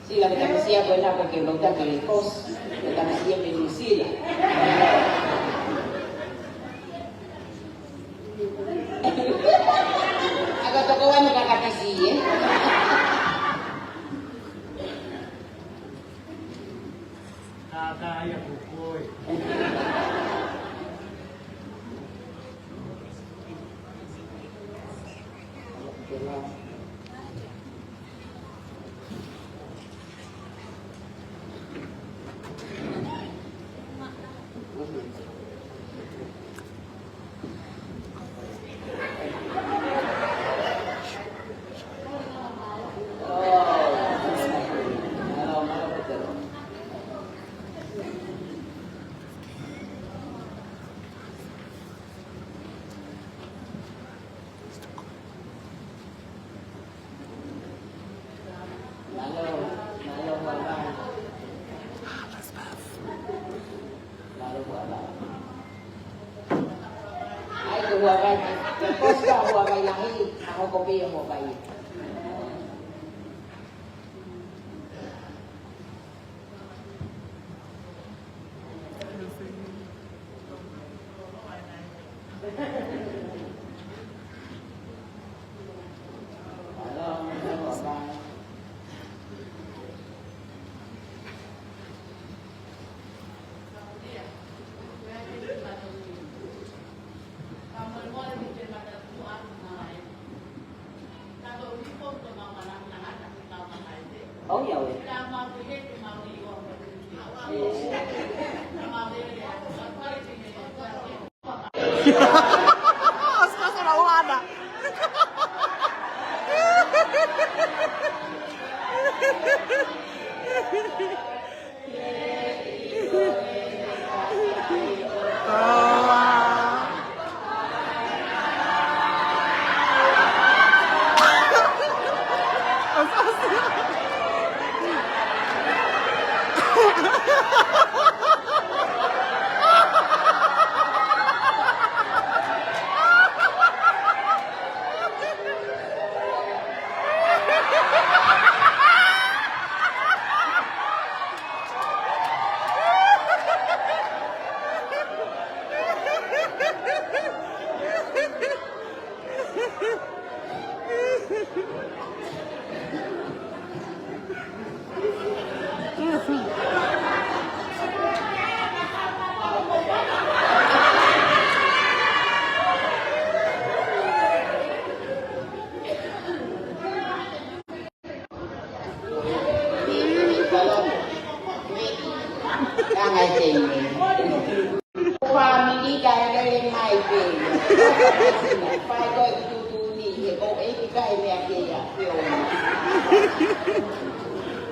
Sí, la mercancía buena porque no está que cos, la mercancía medicina. Agora tocou a minha cabecinha.
Kaya bukoy.
lahi, ako ko biya mo ba yun? Oh, yeah, wait.
Sasa na uana.
Family kaya yung may pay. Pago tutuni, o eh kaya may kaya.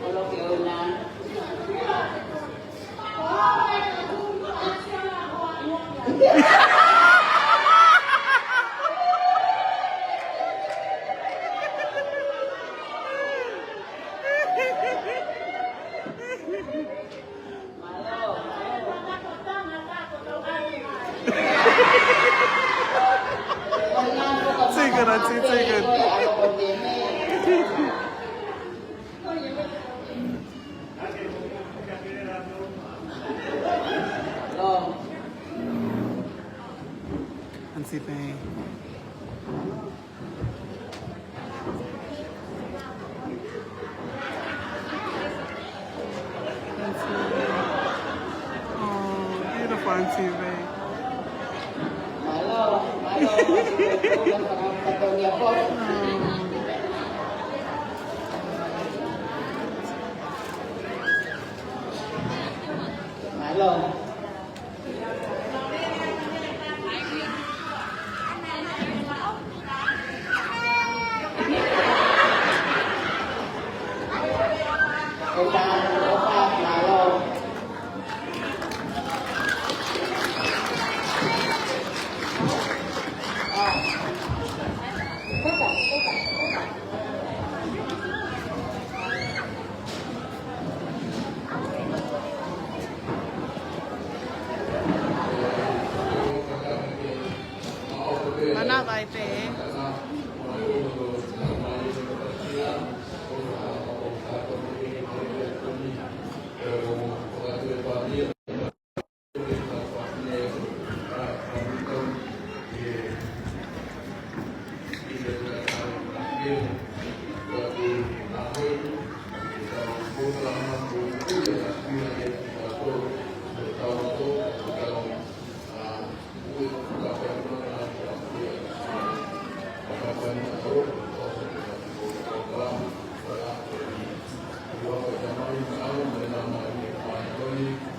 Ano Fiona?
Fancy thing. Oh, beautiful Auntie Ray.
Malo.
Mana ba ite?
Thank you.